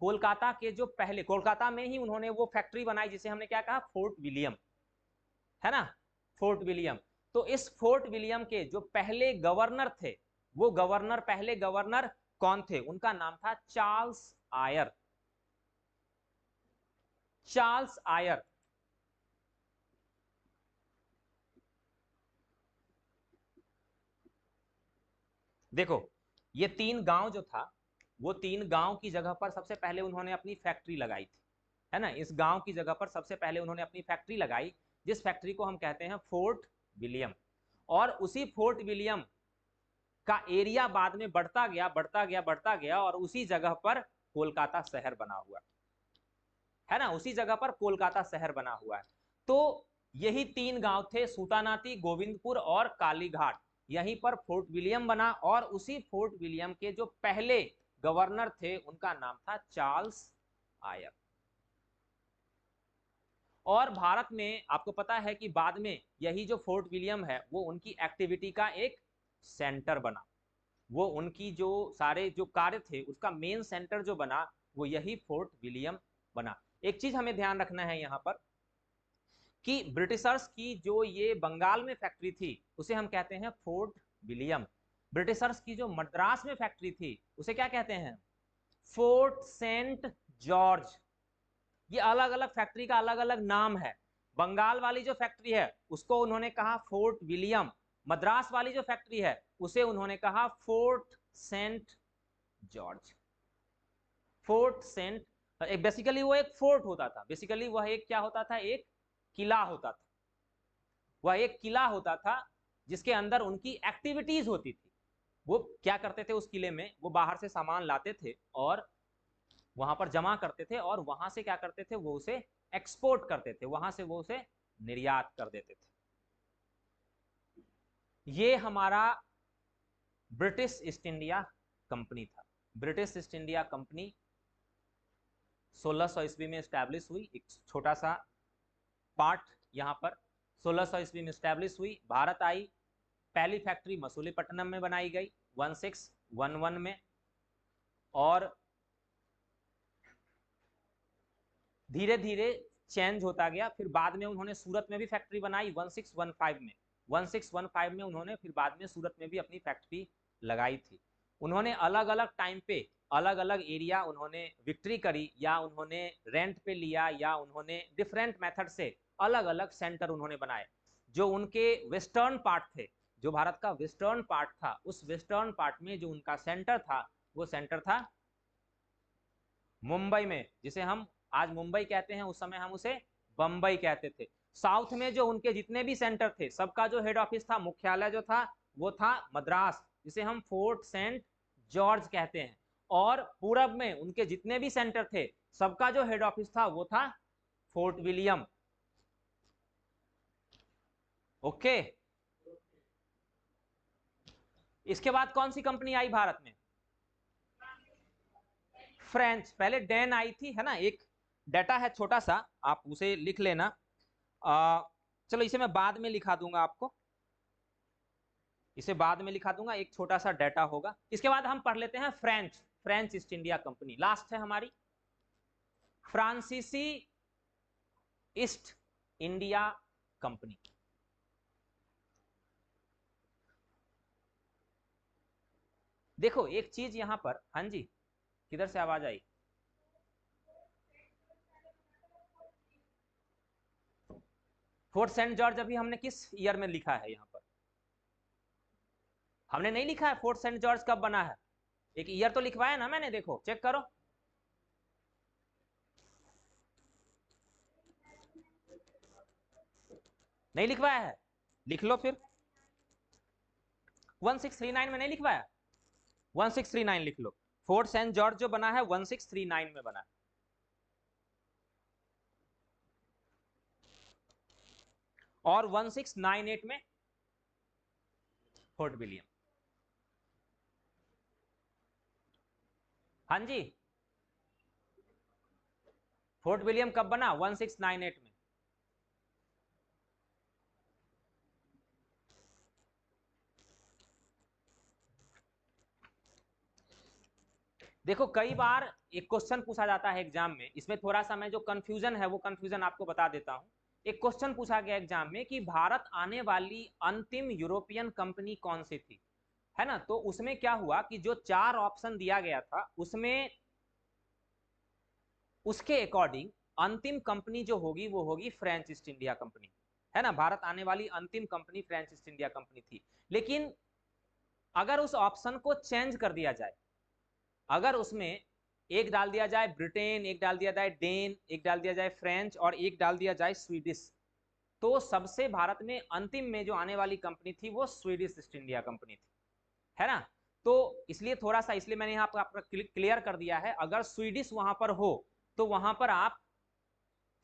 कोलकाता के जो पहले, कोलकाता में ही उन्होंने वो फैक्ट्री बनाई जिसे हमने क्या कहा, फोर्ट विलियम, है ना, फोर्ट विलियम। तो इस फोर्ट विलियम के जो पहले गवर्नर थे, वो गवर्नर, पहले गवर्नर कौन थे? उनका नाम था चार्ल्स आयर। Charles Eyre. देखो, ये 3 गांव जो था, वो 3 गांव की जगह पर सबसे पहले उन्होंने अपनी फैक्ट्री लगाई थी, है ना। इस गांव की जगह पर सबसे पहले उन्होंने अपनी फैक्ट्री लगाई, जिस फैक्ट्री को हम कहते हैं फोर्ट विलियम। और उसी फोर्ट विलियम का एरिया बाद में बढ़ता गया, बढ़ता गया, बढ़ता गया, और उसी जगह पर कोलकाता शहर बना हुआ है ना, उसी जगह पर कोलकाता शहर बना हुआ है। तो यही 3 गांव थे, सूतानाती, गोविंदपुर और कालीघाट। यहीं पर फोर्ट विलियम बना और उसी फोर्ट विलियम के जो पहले गवर्नर थे उनका नाम था चार्ल्स आयर। और भारत में आपको पता है कि बाद में यही जो फोर्ट विलियम है वो उनकी एक्टिविटी का एक सेंटर बना, वो उनकी जो सारे जो कार्य थे उसका मेन सेंटर जो बना वो यही फोर्ट विलियम बना। एक चीज हमें ध्यान रखना है यहां पर कि ब्रिटिशर्स की जो ये बंगाल में फैक्ट्री थी उसे हम कहते हैं फोर्ट विलियम। ब्रिटिशर्स की जो मद्रास में फैक्ट्री थी उसे क्या कहते हैं, फोर्ट सेंट जॉर्ज। ये अलग अलग फैक्ट्री का अलग अलग नाम है। बंगाल वाली जो फैक्ट्री है उसको उन्होंने कहा फोर्ट विलियम, मद्रास वाली जो फैक्ट्री है उसे उन्होंने कहा fort saint George. Fort saint, basically वो एक फोर्ट होता था, बेसिकली वह एक क्या होता था, एक किला होता था। वह एक किला होता था जिसके अंदर उनकी एक्टिविटीज होती थी। वो क्या करते थे उस किले में, वो बाहर से सामान लाते थे और वहां पर जमा करते थे और वहां से क्या करते थे, वो उसे एक्सपोर्ट करते थे, वहां से वो उसे निर्यात कर देते थे। ये हमारा ब्रिटिश ईस्ट इंडिया कंपनी था। ब्रिटिश ईस्ट इंडिया कंपनी 1600 ईस्वी में स्टैब्लिश हुई। एक छोटा सा पार्ट यहां पर, 1600 ईस्वी में स्टैब्लिश हुई, भारत आई, पहली फैक्ट्री मसूलीपट्टनम में बनाई गई 1611 में, और धीरे धीरे चेंज होता गया। फिर बाद में उन्होंने सूरत में भी फैक्ट्री बनाई 1615 में। 1615 में उन्होंने फिर बाद में सूरत में भी अपनी फैक्ट्री लगाई थी। उन्होंने अलग अलग टाइम पे अलग अलग एरिया उन्होंने विक्ट्री करी, या उन्होंने रेंट पे लिया, या उन्होंने डिफरेंट मेथड से अलग अलग सेंटर उन्होंने बनाए। जो उनके वेस्टर्न पार्ट थे, जो भारत का वेस्टर्न पार्ट था, उस वेस्टर्न पार्ट में जो उनका सेंटर था वो सेंटर था मुंबई में, जिसे हम आज मुंबई कहते हैं, उस समय हम उसे बंबई कहते थे। साउथ में जो उनके जितने भी सेंटर थे सबका जो हेड ऑफिस था, मुख्यालय जो था वो था मद्रास, जिसे हम फोर्ट सेंट जॉर्ज कहते हैं। और पूरब में उनके जितने भी सेंटर थे सबका जो हेड ऑफिस था वो था फोर्ट विलियम। ओके, इसके बाद कौन सी कंपनी आई भारत में, फ्रेंच। पहले डेन आई थी, है ना, एक डाटा है छोटा सा, आप उसे लिख लेना। चलो इसे मैं बाद में लिखा दूंगा आपको, इसे बाद में लिखा दूंगा, एक छोटा सा डाटा होगा। इसके बाद हम पढ़ लेते हैं French, French East India company last है हमारी। फ्रांसीसी ईस्ट इंडिया कंपनी। देखो एक चीज यहां पर, हाँ जी, किधर से आवाज आई, फोर्ट सेंट जॉर्ज अभी हमने किस ईयर में लिखा है, यहां पर हमने नहीं लिखा है फोर्ट सेंट जॉर्ज कब बना है। एक ईयर तो लिखवाया ना मैंने, देखो चेक करो, नहीं लिखवाया है, लिख लो फिर। 1639 में नहीं लिखवाया, 1639 लिख लो। फोर्ट सेंट जॉर्ज जो बना है 1639 में बना है। और 1698 में फोर्ट विलियम। हाँ जी, फोर्ट विलियम कब बना, 1698 में। देखो कई बार एक क्वेश्चन पूछा जाता है एग्जाम में, इसमें थोड़ा सा मैं जो कंफ्यूजन है वो कंफ्यूजन आपको बता देता हूं। एक क्वेश्चन पूछा गया एग्जाम में कि भारत आने वाली अंतिम यूरोपियन कंपनी कौन सी थी, है ना। तो उसमें क्या हुआ कि जो 4 ऑप्शन दिया गया था उसमें उसके अकॉर्डिंग अंतिम कंपनी जो होगी वो होगी फ्रेंच ईस्ट इंडिया कंपनी, है ना। भारत आने वाली अंतिम company French East India company थी। लेकिन अगर उस ऑप्शन को चेंज कर दिया जाए, अगर उसमें एक डाल दिया जाए ब्रिटेन, एक डाल दिया जाए डेन, एक डाल दिया जाए फ्रेंच और एक डाल दिया जाए स्वीडिश, तो सबसे भारत में अंतिम में जो आने वाली कंपनी थी वो स्वीडिश ईस्ट इंडिया कंपनी थी, है ना। तो इसलिए थोड़ा सा, इसलिए मैंने यहां पर आपका क्लियर कर दिया है, अगर स्वीडिश वहां पर हो तो वहां पर आप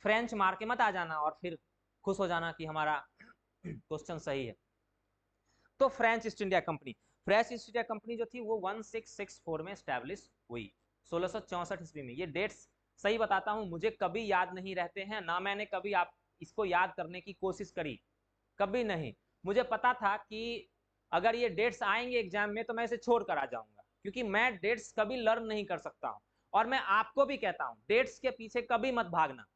फ्रेंच मार के मत आ जाना और फिर खुश हो जाना कि हमारा क्वेश्चन सही है। तो French East India company, French East India company जो थी वो 1664 में स्टैब्लिश हुई, 1664 ईस्वी में। ये डेट्स सही बताता हूं मुझे कभी याद नहीं रहते हैं, ना मैंने कभी आप इसको याद करने की कोशिश करी, कभी नहीं। मुझे पता था कि अगर ये डेट्स आएंगे एग्जाम में तो मैं इसे छोड़ कर आ जाऊंगा, क्योंकि मैं डेट्स कभी लर्न नहीं कर सकता हूं। और मैं आपको भी कहता हूं डेट्स के पीछे कभी मत भागना,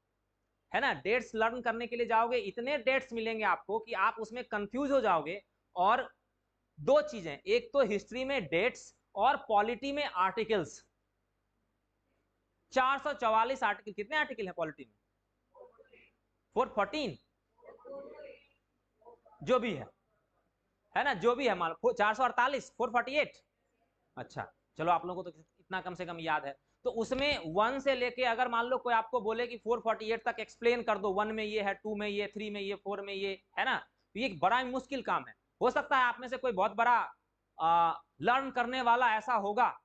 है ना। डेट्स लर्न करने के लिए जाओगे, इतने डेट्स मिलेंगे आपको कि आप उसमें कंफ्यूज हो जाओगे। और दो चीजें, एक तो हिस्ट्री में डेट्स और पॉलिटी में आर्टिकल्स। 444 आर्टिकल, कितने आर्टिकल है पॉलिटी में? 414, जो भी है ना, जो भी है मान लो 448, 448। अच्छा चलो, आप लोगों को तो इतना कम से कम याद है। तो उसमें 1 से लेके अगर मान लो कोई आपको बोले कि 448 तक एक्सप्लेन कर दो, 1 में ये है, 2 में ये, 3 में ये, 4 में ये, है ना, तो ये बड़ा मुश्किल काम है। हो सकता है आप में से कोई बहुत बड़ा लर्न करने वाला ऐसा होगा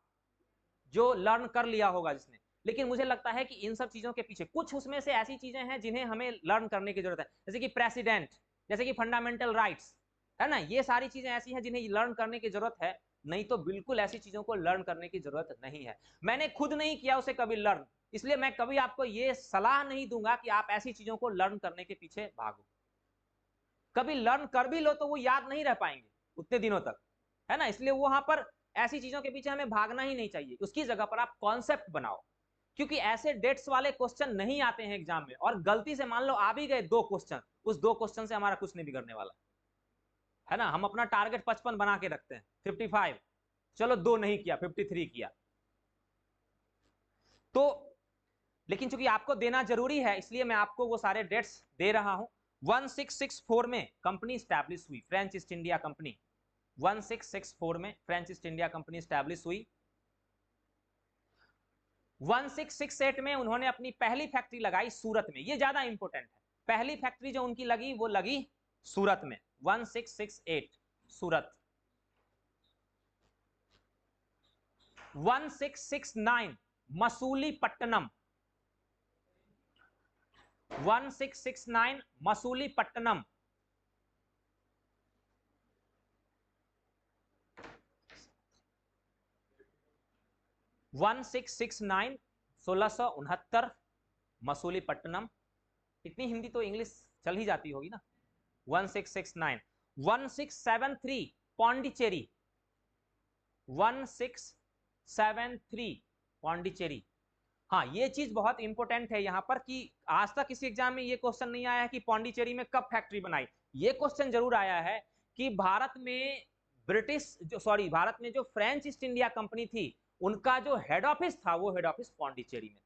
जो लर्न कर लिया होगा जिसने, लेकिन मुझे लगता है कि इन सब चीजों के पीछे कुछ उसमें से ऐसी चीजें हैं जिन्हें हमें लर्न करने की जरूरत है, जैसे कि प्रेसिडेंट, जैसे कि फंडामेंटल राइट्स, है ना। ये सारी चीजें ऐसी हैं जिन्हें लर्न करने की जरूरत है, नहीं तो बिल्कुल ऐसी चीजों को लर्न करने की जरूरत नहीं है। मैंने खुद नहीं किया उसे कभी लर्न, इसलिए मैं कभी आपको यह सलाह नहीं दूंगा कि आप ऐसी चीजों को लर्न करने के पीछे भागो। कभी लर्न कर भी लो तो वो याद नहीं रह पाएंगे उतने दिनों तक, है ना। इसलिए वहां पर ऐसी चीजों के पीछे हमें भागना ही नहीं चाहिए, उसकी जगह पर आप कॉन्सेप्ट बनाओ, क्योंकि ऐसे डेट्स वाले क्वेश्चन नहीं आते हैं एग्जाम में। और गलती से मान लो आ भी गए 2 क्वेश्चन, उस 2 क्वेश्चन से हमारा कुछ नहीं बिगड़ने वाला, है ना। हम अपना टारगेट 55 बना के रखते हैं, 55, चलो 2 नहीं किया, 53 किया। तो लेकिन चूंकि आपको देना जरूरी है, इसलिए मैं आपको वो सारे डेट्स दे रहा हूं। 1664 में कंपनी स्टैब्लिश हुई, फ्रेंच ईस्ट इंडिया कंपनी। 1664 में French East India company establish हुई। 1668 में उन्होंने अपनी पहली फैक्ट्री लगाई सूरत में, ये ज्यादा इंपॉर्टेंट है। पहली फैक्ट्री जो उनकी लगी वो लगी सूरत में, 1668 सूरत। 1669 मसूलीपट्टनम, 1669 मसूलीपट्टनम। 1669 1669 मसूलीपट्टनम। इतनी हिंदी तो इंग्लिश चल ही जाती होगी ना। 1669 1673 पौंडीचेरी, 1673 पौंडीचेरी। हाँ, ये चीज बहुत इंपॉर्टेंट है यहां पर कि आज तक किसी एग्जाम में ये क्वेश्चन नहीं आया है कि पौंडीचेरी में कब फैक्ट्री बनाई। ये क्वेश्चन जरूर आया है कि भारत में भारत में जो फ्रेंच ईस्ट इंडिया कंपनी थी उनका जो हेड ऑफिस था वो हेड ऑफिस पौंडीचेरी में था।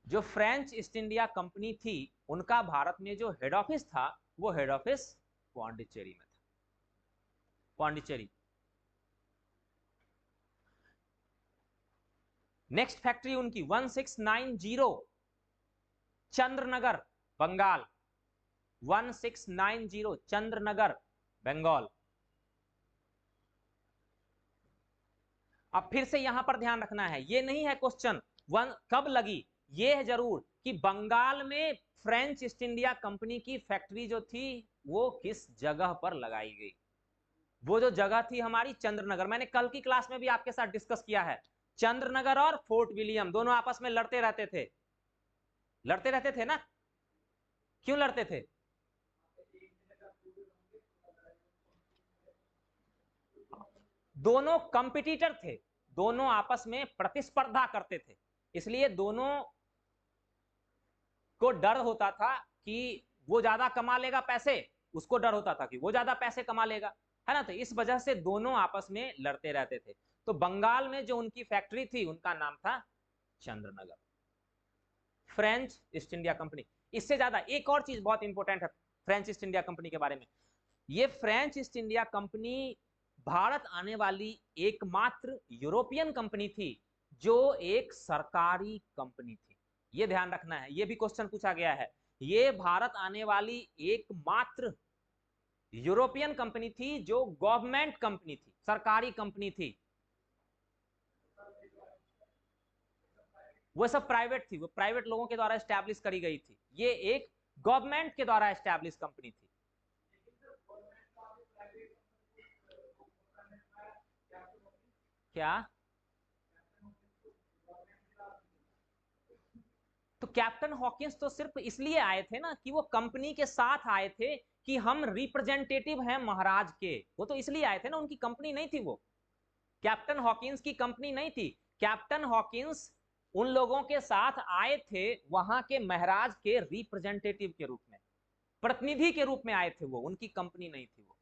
जो फ्रेंच ईस्ट इंडिया कंपनी थी उनका भारत में जो हेड ऑफिस था वो हेड ऑफिस पौंडीचेरी में था, पौंडीचेरी। नेक्स्ट फैक्ट्री उनकी 1690 चंद्रनगर बंगाल, 1690 चंद्रनगर बंगाल। अब फिर से यहां पर ध्यान रखना है, ये नहीं है क्वेश्चन कब लगी, ये है जरूर कि बंगाल में फ्रेंच ईस्ट इंडिया कंपनी की फैक्ट्री जो थी वो किस जगह पर लगाई गई। वो जो जगह थी हमारी चंद्रनगर, मैंने कल की क्लास में भी आपके साथ डिस्कस किया है। चंद्रनगर और फोर्ट विलियम दोनों आपस में लड़ते रहते थे, लड़ते रहते थे ना। क्यों लड़ते थे? दोनों कंपिटिटर थे, दोनों आपस में प्रतिस्पर्धा करते थे, इसलिए दोनों को डर होता था कि वो ज्यादा कमा लेगा पैसे, उसको डर होता था कि वो ज्यादा पैसे कमा लेगा, है ना। तो इस वजह से दोनों आपस में लड़ते रहते थे। तो बंगाल में जो उनकी फैक्ट्री थी उनका नाम था Chandranagar, French East India company. इससे ज्यादा एक और चीज बहुत इंपॉर्टेंट है फ्रेंच ईस्ट इंडिया कंपनी के बारे में। ये French East India company Bharat आने वाली एकमात्र यूरोपियन कंपनी थी जो एक सरकारी कंपनी थी। ये ध्यान रखना है, ये भी क्वेश्चन पूछा गया है। ये भारत आने वाली एकमात्र यूरोपियन कंपनी थी जो गवर्नमेंट कंपनी थी, सरकारी कंपनी थी। वो सब प्राइवेट थी, वो प्राइवेट लोगों के द्वारा एस्टैब्लिश करी गई थी, ये एक गवर्नमेंट के द्वारा एस्टैब्लिश कंपनी थी। क्या? तो कैप्टन हॉकिंस तो सिर्फ इसलिए आए थे ना कि वो कंपनी के साथ आए थे कि हम रिप्रेजेंटेटिव हैं महाराज के, वो तो इसलिए आए थे ना, उनकी कंपनी नहीं थी वो, कैप्टन हॉकिंस की कंपनी नहीं थी। कैप्टन हॉकिंस उन लोगों के साथ आए थे वहां के महाराज के रिप्रेजेंटेटिव के रूप में, प्रतिनिधि के रूप में आए थे, वो उनकी कंपनी नहीं थी वो।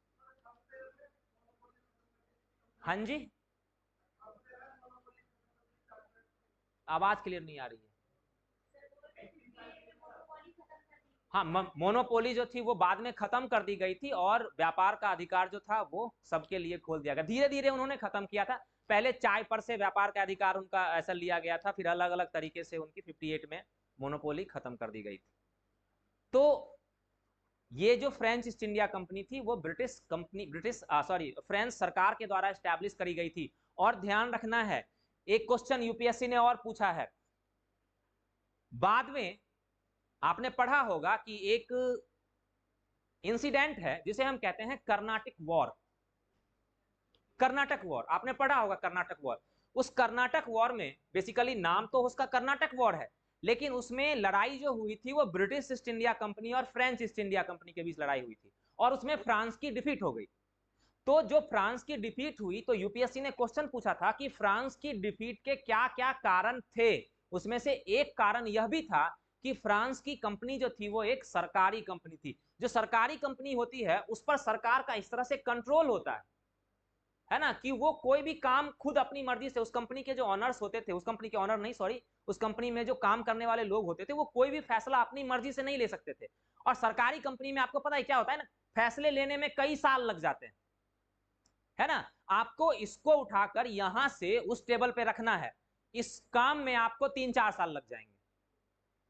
हाँ जी, आवाज क्लियर नहीं आ रही है। हाँ, मोनोपोली जो थी वो बाद में खत्म कर दी गई थी और व्यापार का अधिकार जो था वो सबके लिए खोल दिया गया, धीरे धीरे उन्होंने खत्म किया था। पहले चाय पर से व्यापार का अधिकार उनका ऐसा लिया गया था, फिर अलग अलग तरीके से उनकी 58 में मोनोपोली खत्म कर दी गई थी। तो ये जो फ्रेंच ईस्ट इंडिया कंपनी थी वो ब्रिटिश कंपनी, फ्रेंच सरकार के द्वारा स्टैब्लिश करी गई थी। और ध्यान रखना है, एक क्वेश्चन यूपीएससी ने और पूछा है, बाद में आपने पढ़ा होगा कि एक इंसिडेंट है जिसे हम कहते हैं कर्नाटक वॉर। कर्नाटक वॉर आपने पढ़ा होगा, कर्नाटक वॉर। उस कर्नाटक वॉर में बेसिकली नाम तो उसका कर्नाटक वॉर है, लेकिन उसमें लड़ाई जो हुई थी वो ब्रिटिश ईस्ट इंडिया कंपनी और फ्रेंच ईस्ट इंडिया कंपनी के बीच लड़ाई हुई थी, और उसमें फ्रांस की डिफीट हो गई। तो जो फ्रांस की डिफीट हुई, तो यूपीएससी ने क्वेश्चन पूछा था कि फ्रांस की डिफीट के क्या क्या कारण थे। उसमें से एक कारण यह भी था कि फ्रांस की कंपनी जो थी वो एक सरकारी कंपनी थी। जो सरकारी कंपनी होती है उस पर सरकार का इस तरह से कंट्रोल होता है ना, कि वो कोई भी काम खुद अपनी मर्जी से, उस कंपनी के जो ऑनर्स होते थे, उस कंपनी के ऑनर नहीं, सॉरी, उस कंपनी में जो काम करने वाले लोग होते थे वो कोई भी फैसला अपनी मर्जी से नहीं ले सकते थे। और सरकारी कंपनी में आपको पता है क्या होता है ना, फैसले लेने में कई साल लग जाते हैं, है ना। आपको इसको उठाकर यहां से उस टेबल पे रखना है, इस काम में आपको 3-4 साल लग जाएंगे।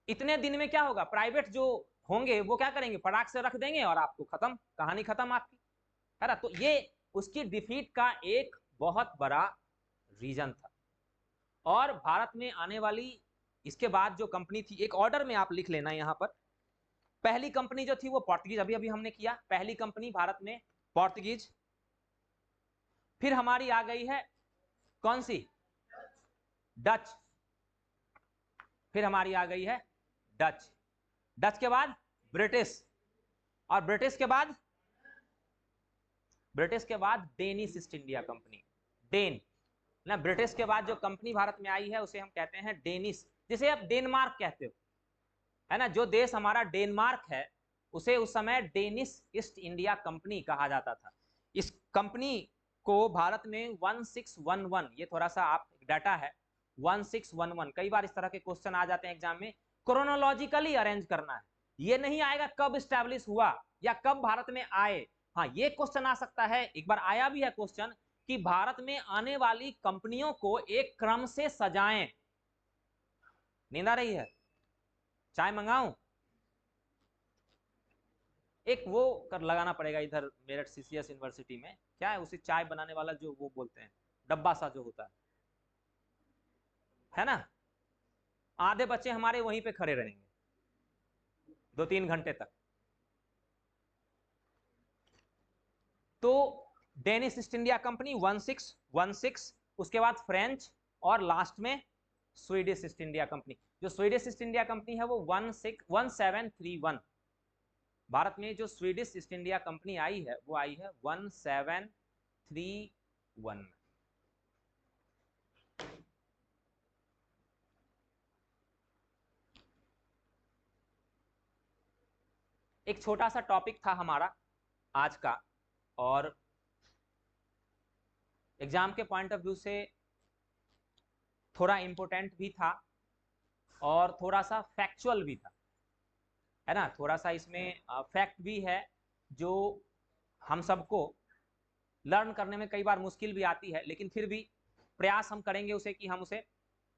इतने दिन में क्या होगा, प्राइवेट जो होंगे वो क्या करेंगे, फटाक से रख देंगे और आपको खत्म, कहानी खत्म आपकी, है ना। तो ये उसकी डिफीट का एक बहुत बड़ा रीजन था। और भारत में आने वाली इसके बाद जो कंपनी थी, एक ऑर्डर में आप लिख लेना यहां पर। पहली कंपनी जो थी वो पोर्तुगीज, अभी अभी हमने किया, पहली कंपनी भारत में पोर्तुगीज। फिर हमारी आ गई है कौन सी, डच। फिर हमारी आ गई है डच। डच के बाद ब्रिटिश, और ब्रिटिश के बाद Danish East India company, Dane ना। ब्रिटिश के बाद जो कंपनी भारत में आई है उसे हम कहते हैं डेनिश, जिसे आप डेनमार्क कहते हो, है ना। जो देश हमारा डेनमार्क है उसे उस समय डेनिश ईस्ट इंडिया कंपनी कहा जाता था। इस कंपनी को भारत में 1611, ये थोड़ा सा आप डाटा है, 1611, कई बार इस तरह के क्वेश्चन आ जाते हैं एग्जाम में, क्रोनोलॉजिकली अरेंज करना है, ये नहीं आएगा कब स्टैब्लिश हुआ या कब भारत में आए। हाँ, ये क्वेश्चन आ सकता है, एक बार आया भी है क्वेश्चन, कि भारत में आने वाली कंपनियों को एक क्रम से सजाएं। नींद आ रही है, चाय मंगाऊं? एक वो कर लगाना पड़ेगा इधर मेरठ सीसीएस यूनिवर्सिटी में, क्या है उसे चाय बनाने वाला जो वो बोलते हैं, डब्बा सा जो होता है ना। आधे बच्चे हमारे वहीं पे खड़े रहेंगे 2-3 घंटे तक। तो डेनिश ईस्ट इंडिया कंपनी 1616, उसके बाद फ्रेंच, और लास्ट में स्वीडिश ईस्ट इंडिया कंपनी। जो स्वीडिश ईस्ट इंडिया कंपनी है वो 1731। भारत में जो स्वीडिश ईस्ट इंडिया कंपनी आई है वो आई है 1731। एक छोटा सा टॉपिक था हमारा आज का, और एग्जाम के पॉइंट ऑफ व्यू से थोड़ा इंपॉर्टेंट भी था और थोड़ा सा फैक्चुअल भी था, है ना। थोड़ा सा इसमें फैक्ट भी है जो हम सबको लर्न करने में कई बार मुश्किल भी आती है, लेकिन फिर भी प्रयास हम करेंगे उसे कि हम उसे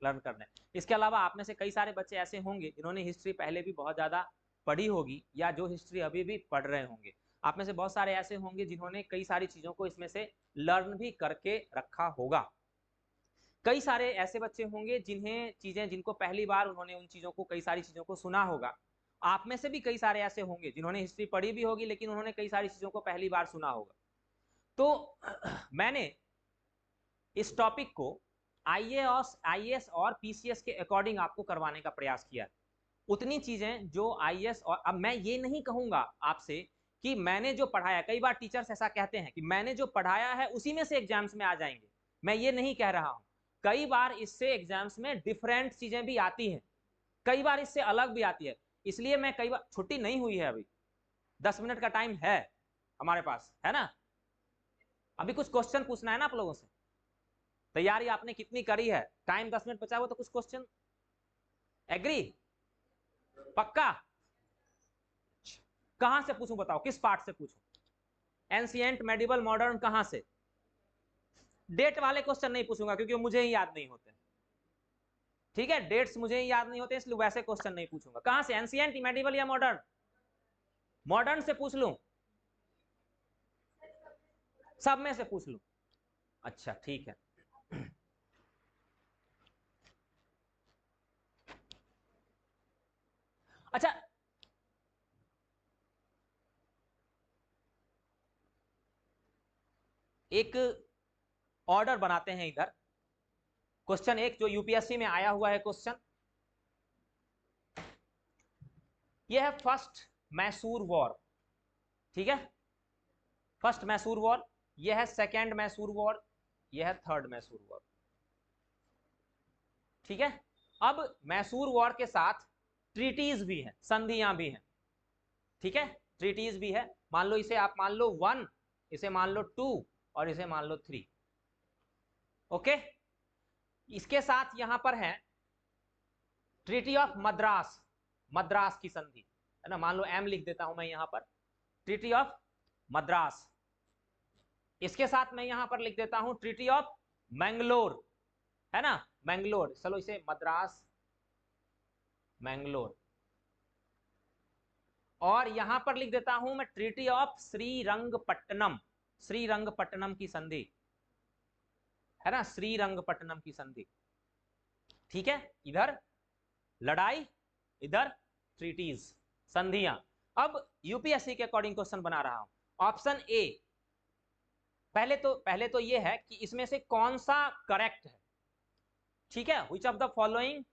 लर्न कर लें। इसके अलावा आप में से कई सारे बच्चे ऐसे होंगे जिन्होंने हिस्ट्री पहले भी बहुत ज़्यादा पढ़ी होगी, या जो हिस्ट्री अभी भी पढ़ रहे होंगे। आप में से बहुत सारे ऐसे होंगे जिन्होंने कई सारी चीज़ों को इसमें से लर्न भी करके रखा होगा। कई सारे ऐसे बच्चे होंगे जिन्हें चीज़ें, जिनको पहली बार उन्होंने उन चीज़ों को, कई सारी चीज़ों को सुना होगा। आप में से भी कई सारे ऐसे होंगे जिन्होंने हिस्ट्री पढ़ी भी होगी लेकिन उन्होंने कई सारी चीज़ों को पहली बार सुना होगा। तो मैंने इस टॉपिक को आईएएस और पीसीएस के अकॉर्डिंग आपको करवाने का प्रयास किया है। उतनी चीजें जो आईएएस और, अब मैं ये नहीं कहूंगा आपसे कि मैंने जो पढ़ाया, कई बार टीचर्स ऐसा कहते हैं कि मैंने जो पढ़ाया है उसी में से एग्जाम्स में आ जाएंगे, मैं ये नहीं कह रहा हूं। कई बार इससे एग्जाम्स में डिफरेंट चीजें भी आती हैं, कई बार इससे अलग भी आती है। इसलिए मैं कई बार, छुट्टी नहीं हुई है अभी, 10 मिनट का टाइम है हमारे पास, है ना। अभी कुछ क्वेश्चन पूछना है ना आप लोगों से, तैयारी आपने कितनी करी है, टाइम 10 मिनट बचा हुआ तो कुछ क्वेश्चन, एग्री, पक्का। कहां से पूछूं बताओ, किस पार्ट से पूछूं? एंशिएंट, मेडिवल, मॉडर्न, कहां से? डेट वाले क्वेश्चन नहीं पूछूंगा क्योंकि मुझे ही याद नहीं होते, ठीक है, डेट्स मुझे ही याद नहीं होते, इसलिए वैसे क्वेश्चन नहीं पूछूंगा। कहां से, एंशिएंट, मेडिवल या मॉडर्न? मॉडर्न से पूछ लूं, सब में से पूछ लूं? अच्छा ठीक है। अच्छा, एक ऑर्डर बनाते हैं इधर, क्वेश्चन एक जो यूपीएससी में आया हुआ है क्वेश्चन, यह है फर्स्ट मैसूर वॉर, ठीक है, फर्स्ट मैसूर वॉर, यह है सेकेंड मैसूर वॉर, यह है थर्ड मैसूर वॉर, ठीक है। अब मैसूर वॉर के साथ ट्रीटीज भी हैं, संधियां भी हैं, ठीक है, ट्रीटीज भी है। मान लो इसे आप मान लो 1, इसे मान लो 2 और इसे मान लो 3, ओके। इसके साथ यहां पर है ट्रीटी ऑफ मद्रास, मद्रास की संधि, है ना, मान लो एम लिख देता हूं मैं यहां पर, ट्रीटी ऑफ मद्रास। इसके साथ मैं यहां पर लिख देता हूं ट्रीटी ऑफ मैंगलोर, है ना, मैंगलोर, चलो इसे मद्रास मैंगलोर। और यहां पर लिख देता हूं मैं ट्रीटी ऑफ श्रीरंगपट्टनम, श्रीरंगपट्टनम की संधि, है ना, श्रीरंगपट्टनम की संधि, ठीक है। इधर लड़ाई, इधर ट्रीटीज, संधियां। अब यूपीएससी के अकॉर्डिंग क्वेश्चन बना रहा हूं। ऑप्शन ए, पहले तो ये है कि इसमें से कौन सा करेक्ट है, ठीक है, which of the following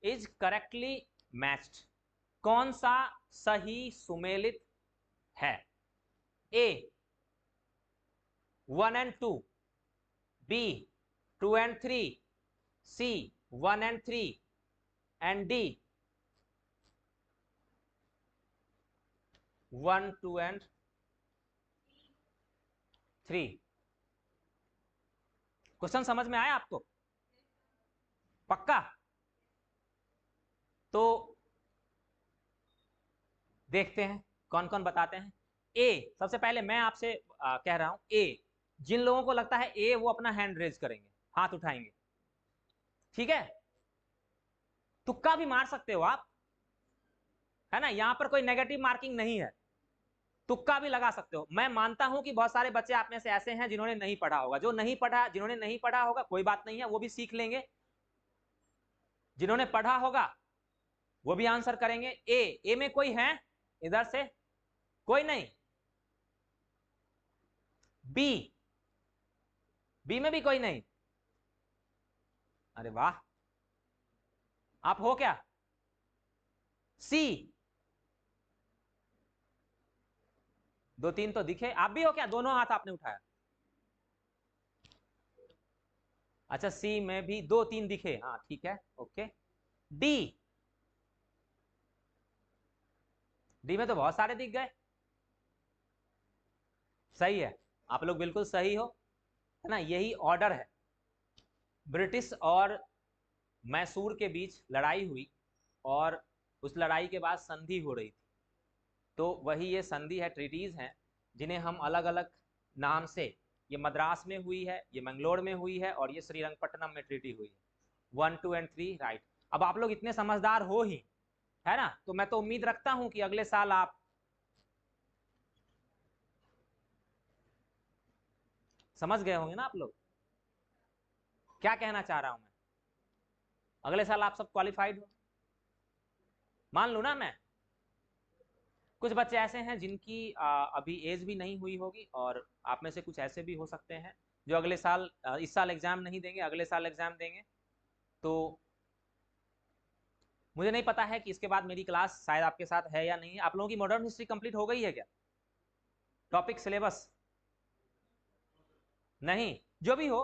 is correctly matched, कौन सा सही सुमेलित है। ए 1 and 2, B 2 and 3, C 1 and 3 and D 1, 2 and 3। Question समझ में आया आपको, पक्का? तो देखते हैं कौन कौन बताते हैं। ए, सबसे पहले मैं आपसे कह रहा हूं, ए, जिन लोगों को लगता है ए, वो अपना हैंड रेज करेंगे, हाथ उठाएंगे, ठीक है। तुक्का भी मार सकते हो आप, है ना, यहां पर कोई नेगेटिव मार्किंग नहीं है, तुक्का भी लगा सकते हो। मैं मानता हूं कि बहुत सारे बच्चे आप में से ऐसे हैं जिन्होंने नहीं पढ़ा होगा, जो नहीं पढ़ा, जिन्होंने नहीं पढ़ा होगा कोई बात नहीं है, वो भी सीख लेंगे, जिन्होंने पढ़ा होगा वो भी आंसर करेंगे। ए में कोई है इधर से? कोई नहीं। बी, बी में भी कोई नहीं? अरे वाह, आप हो क्या? सी, 2-3 तो दिखे, आप भी हो क्या? दोनों हाथ आपने उठाया, अच्छा, सी में भी 2-3 दिखे, हाँ ठीक है, ओके। डी, डी में तो बहुत सारे दिख गए, सही है, आप लोग बिल्कुल सही हो, है ना, यही ऑर्डर है। ब्रिटिश और मैसूर के बीच लड़ाई हुई और उस लड़ाई के बाद संधि हो रही थी, तो वही ये संधि है, ट्रीटीज हैं, जिन्हें हम अलग अलग नाम से, ये मद्रास में हुई है, ये मंगलोर में हुई है और ये श्रीरंगपट्टनम में ट्रीटी हुई है। 1, 2 and 3 राइट। अब आप लोग इतने समझदार हो ही, है ना, तो मैं तो उम्मीद रखता हूं कि अगले साल आप समझ गए होंगे ना आप लोग, क्या कहना चाह रहा हूं मैं। अगले साल आप सब क्वालिफाइड हो, मान लू ना मैं। कुछ बच्चे ऐसे हैं जिनकी अभी एज भी नहीं हुई होगी और आप में से कुछ ऐसे भी हो सकते हैं जो अगले साल, इस साल एग्जाम नहीं देंगे, अगले साल एग्जाम देंगे। तो मुझे नहीं पता है कि इसके बाद मेरी क्लास शायद आपके साथ है या नहीं। आप लोगों की मॉडर्न हिस्ट्री कंप्लीट हो गई है क्या? टॉपिक सिलेबस नहीं, जो भी हो,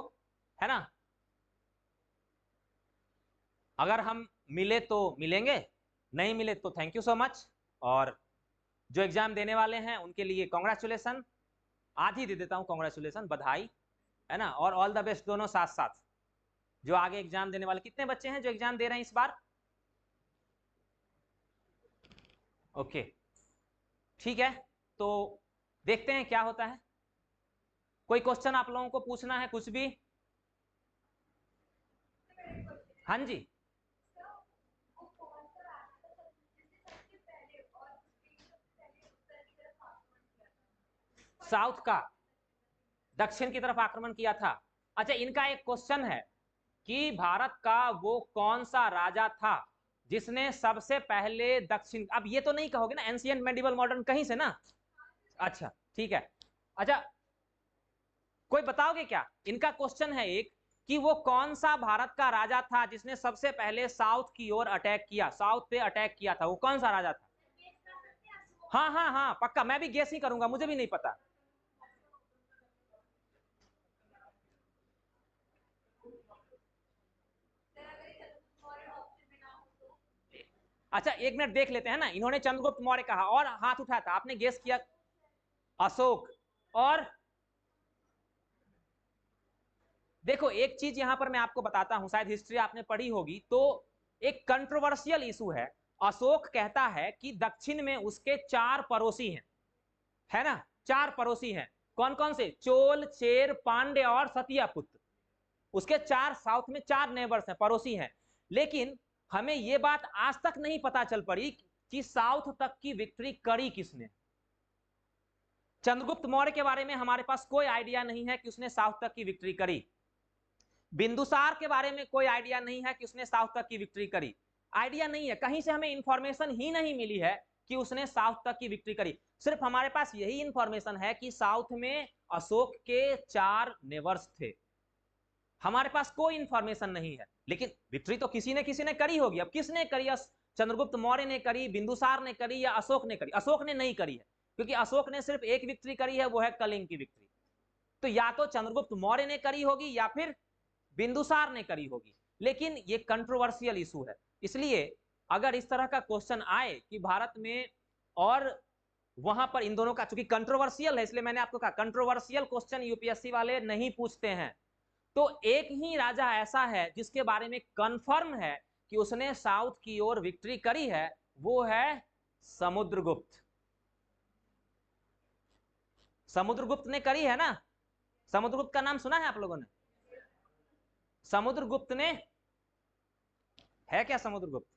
है ना। अगर हम मिले तो मिलेंगे, नहीं मिले तो थैंक यू सो मच। और जो एग्जाम देने वाले हैं उनके लिए कॉन्ग्रेचुलेसन, आधी दे देता हूं कॉन्ग्रेचुलेसन, बधाई, है ना। और ऑल द बेस्ट दोनों साथ साथ। जो आगे एग्जाम देने वाले, कितने बच्चे हैं जो एग्जाम दे रहे हैं इस बार? ओके, ठीक है, तो देखते हैं क्या होता है। कोई क्वेश्चन आप लोगों को पूछना है, कुछ भी? हाँ जी। साउथ का दक्षिण की तरफ आक्रमण किया था। अच्छा, इनका एक क्वेश्चन है कि भारत का वो कौन सा राजा था जिसने सबसे पहले दक्षिण, अब ये तो नहीं कहोगे ना एंशिएंट, मेडिवल, मॉडर्न, कहीं से ना? अच्छा ठीक है। अच्छा, कोई बताओगे क्या? इनका क्वेश्चन है एक कि वो कौन सा भारत का राजा था जिसने सबसे पहले साउथ की ओर अटैक किया, साउथ पे अटैक किया था, वो कौन सा राजा था? हाँ हाँ हाँ पक्का, मैं भी गेस ही करूंगा, मुझे भी नहीं पता। अच्छा एक मिनट देख लेते हैं ना। इन्होंने चंद्रगुप्त मौर्य कहा और हाथ उठाया था, आपने गेस किया अशोक। और देखो एक चीज यहां पर मैं आपको बताता हूं, शायद हिस्ट्री आपने पढ़ी होगी, तो एक कंट्रोवर्शियल इशू है। अशोक कहता है कि दक्षिण में उसके 4 पड़ोसी हैं, है ना, 4 पड़ोसी हैं। कौन कौन से? चोल, चेर, पांड्य और सतियापुत्र। उसके 4 साउथ में 4 नेबर्स हैं, पड़ोसी हैं। लेकिन हमें यह बात आज तक नहीं पता चल पड़ी कि साउथ तक की विक्ट्री करी किसने। चंद्रगुप्त मौर्य के बारे में हमारे पास कोई आइडिया नहीं है कि उसने साउथ तक की विक्ट्री करी। बिंदुसार के बारे में कोई आइडिया नहीं है कि उसने साउथ तक की विक्ट्री करी। आइडिया नहीं है, कहीं से हमें इंफॉर्मेशन ही नहीं मिली है कि उसने साउथ तक की विक्ट्री करी। सिर्फ हमारे पास यही इंफॉर्मेशन है कि साउथ में अशोक के 4 नेवर्स थे। हमारे पास कोई इंफॉर्मेशन नहीं है। लेकिन विक्ट्री तो किसी ने करी होगी। अब किसने करी? चंद्रगुप्त मौर्य ने करी, बिंदुसार ने करी, या अशोक ने करी? अशोक ने नहीं करी है, क्योंकि अशोक ने सिर्फ एक विक्ट्री करी है, वो है कलिंग की विक्ट्री। तो या तो चंद्रगुप्त मौर्य ने करी होगी या फिर बिंदुसार ने करी होगी। लेकिन ये कंट्रोवर्शियल इशू है, इसलिए अगर इस तरह का क्वेश्चन आए कि भारत में, और वहां पर इन दोनों का, चूंकि कंट्रोवर्शियल है इसलिए मैंने आपको कहा कंट्रोवर्शियल क्वेश्चन यूपीएससी वाले नहीं पूछते हैं। तो एक ही राजा ऐसा है जिसके बारे में कंफर्म है कि उसने साउथ की ओर विक्ट्री करी है, वो है समुद्रगुप्त। समुद्रगुप्त ने करी है ना। समुद्रगुप्त का नाम सुना है आप लोगों ने? समुद्रगुप्त ने, है क्या समुद्रगुप्त?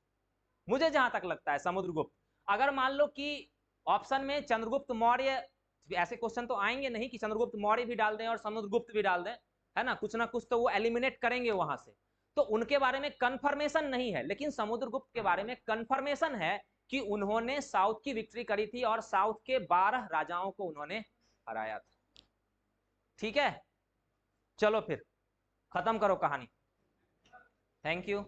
मुझे जहां तक लगता है समुद्रगुप्त, अगर मान लो कि ऑप्शन में चंद्रगुप्त मौर्य, ऐसे क्वेश्चन तो आएंगे नहीं कि चंद्रगुप्त मौर्य भी डाल दें और समुद्रगुप्त भी डाल दें, है ना, कुछ ना कुछ तो वो एलिमिनेट करेंगे वहां से। तो उनके बारे में कंफर्मेशन नहीं है, लेकिन समुद्रगुप्त के बारे में कंफर्मेशन है कि उन्होंने साउथ की विक्ट्री करी थी और साउथ के 12 राजाओं को उन्होंने हराया था। ठीक है, चलो फिर खत्म करो कहानी। Thank you.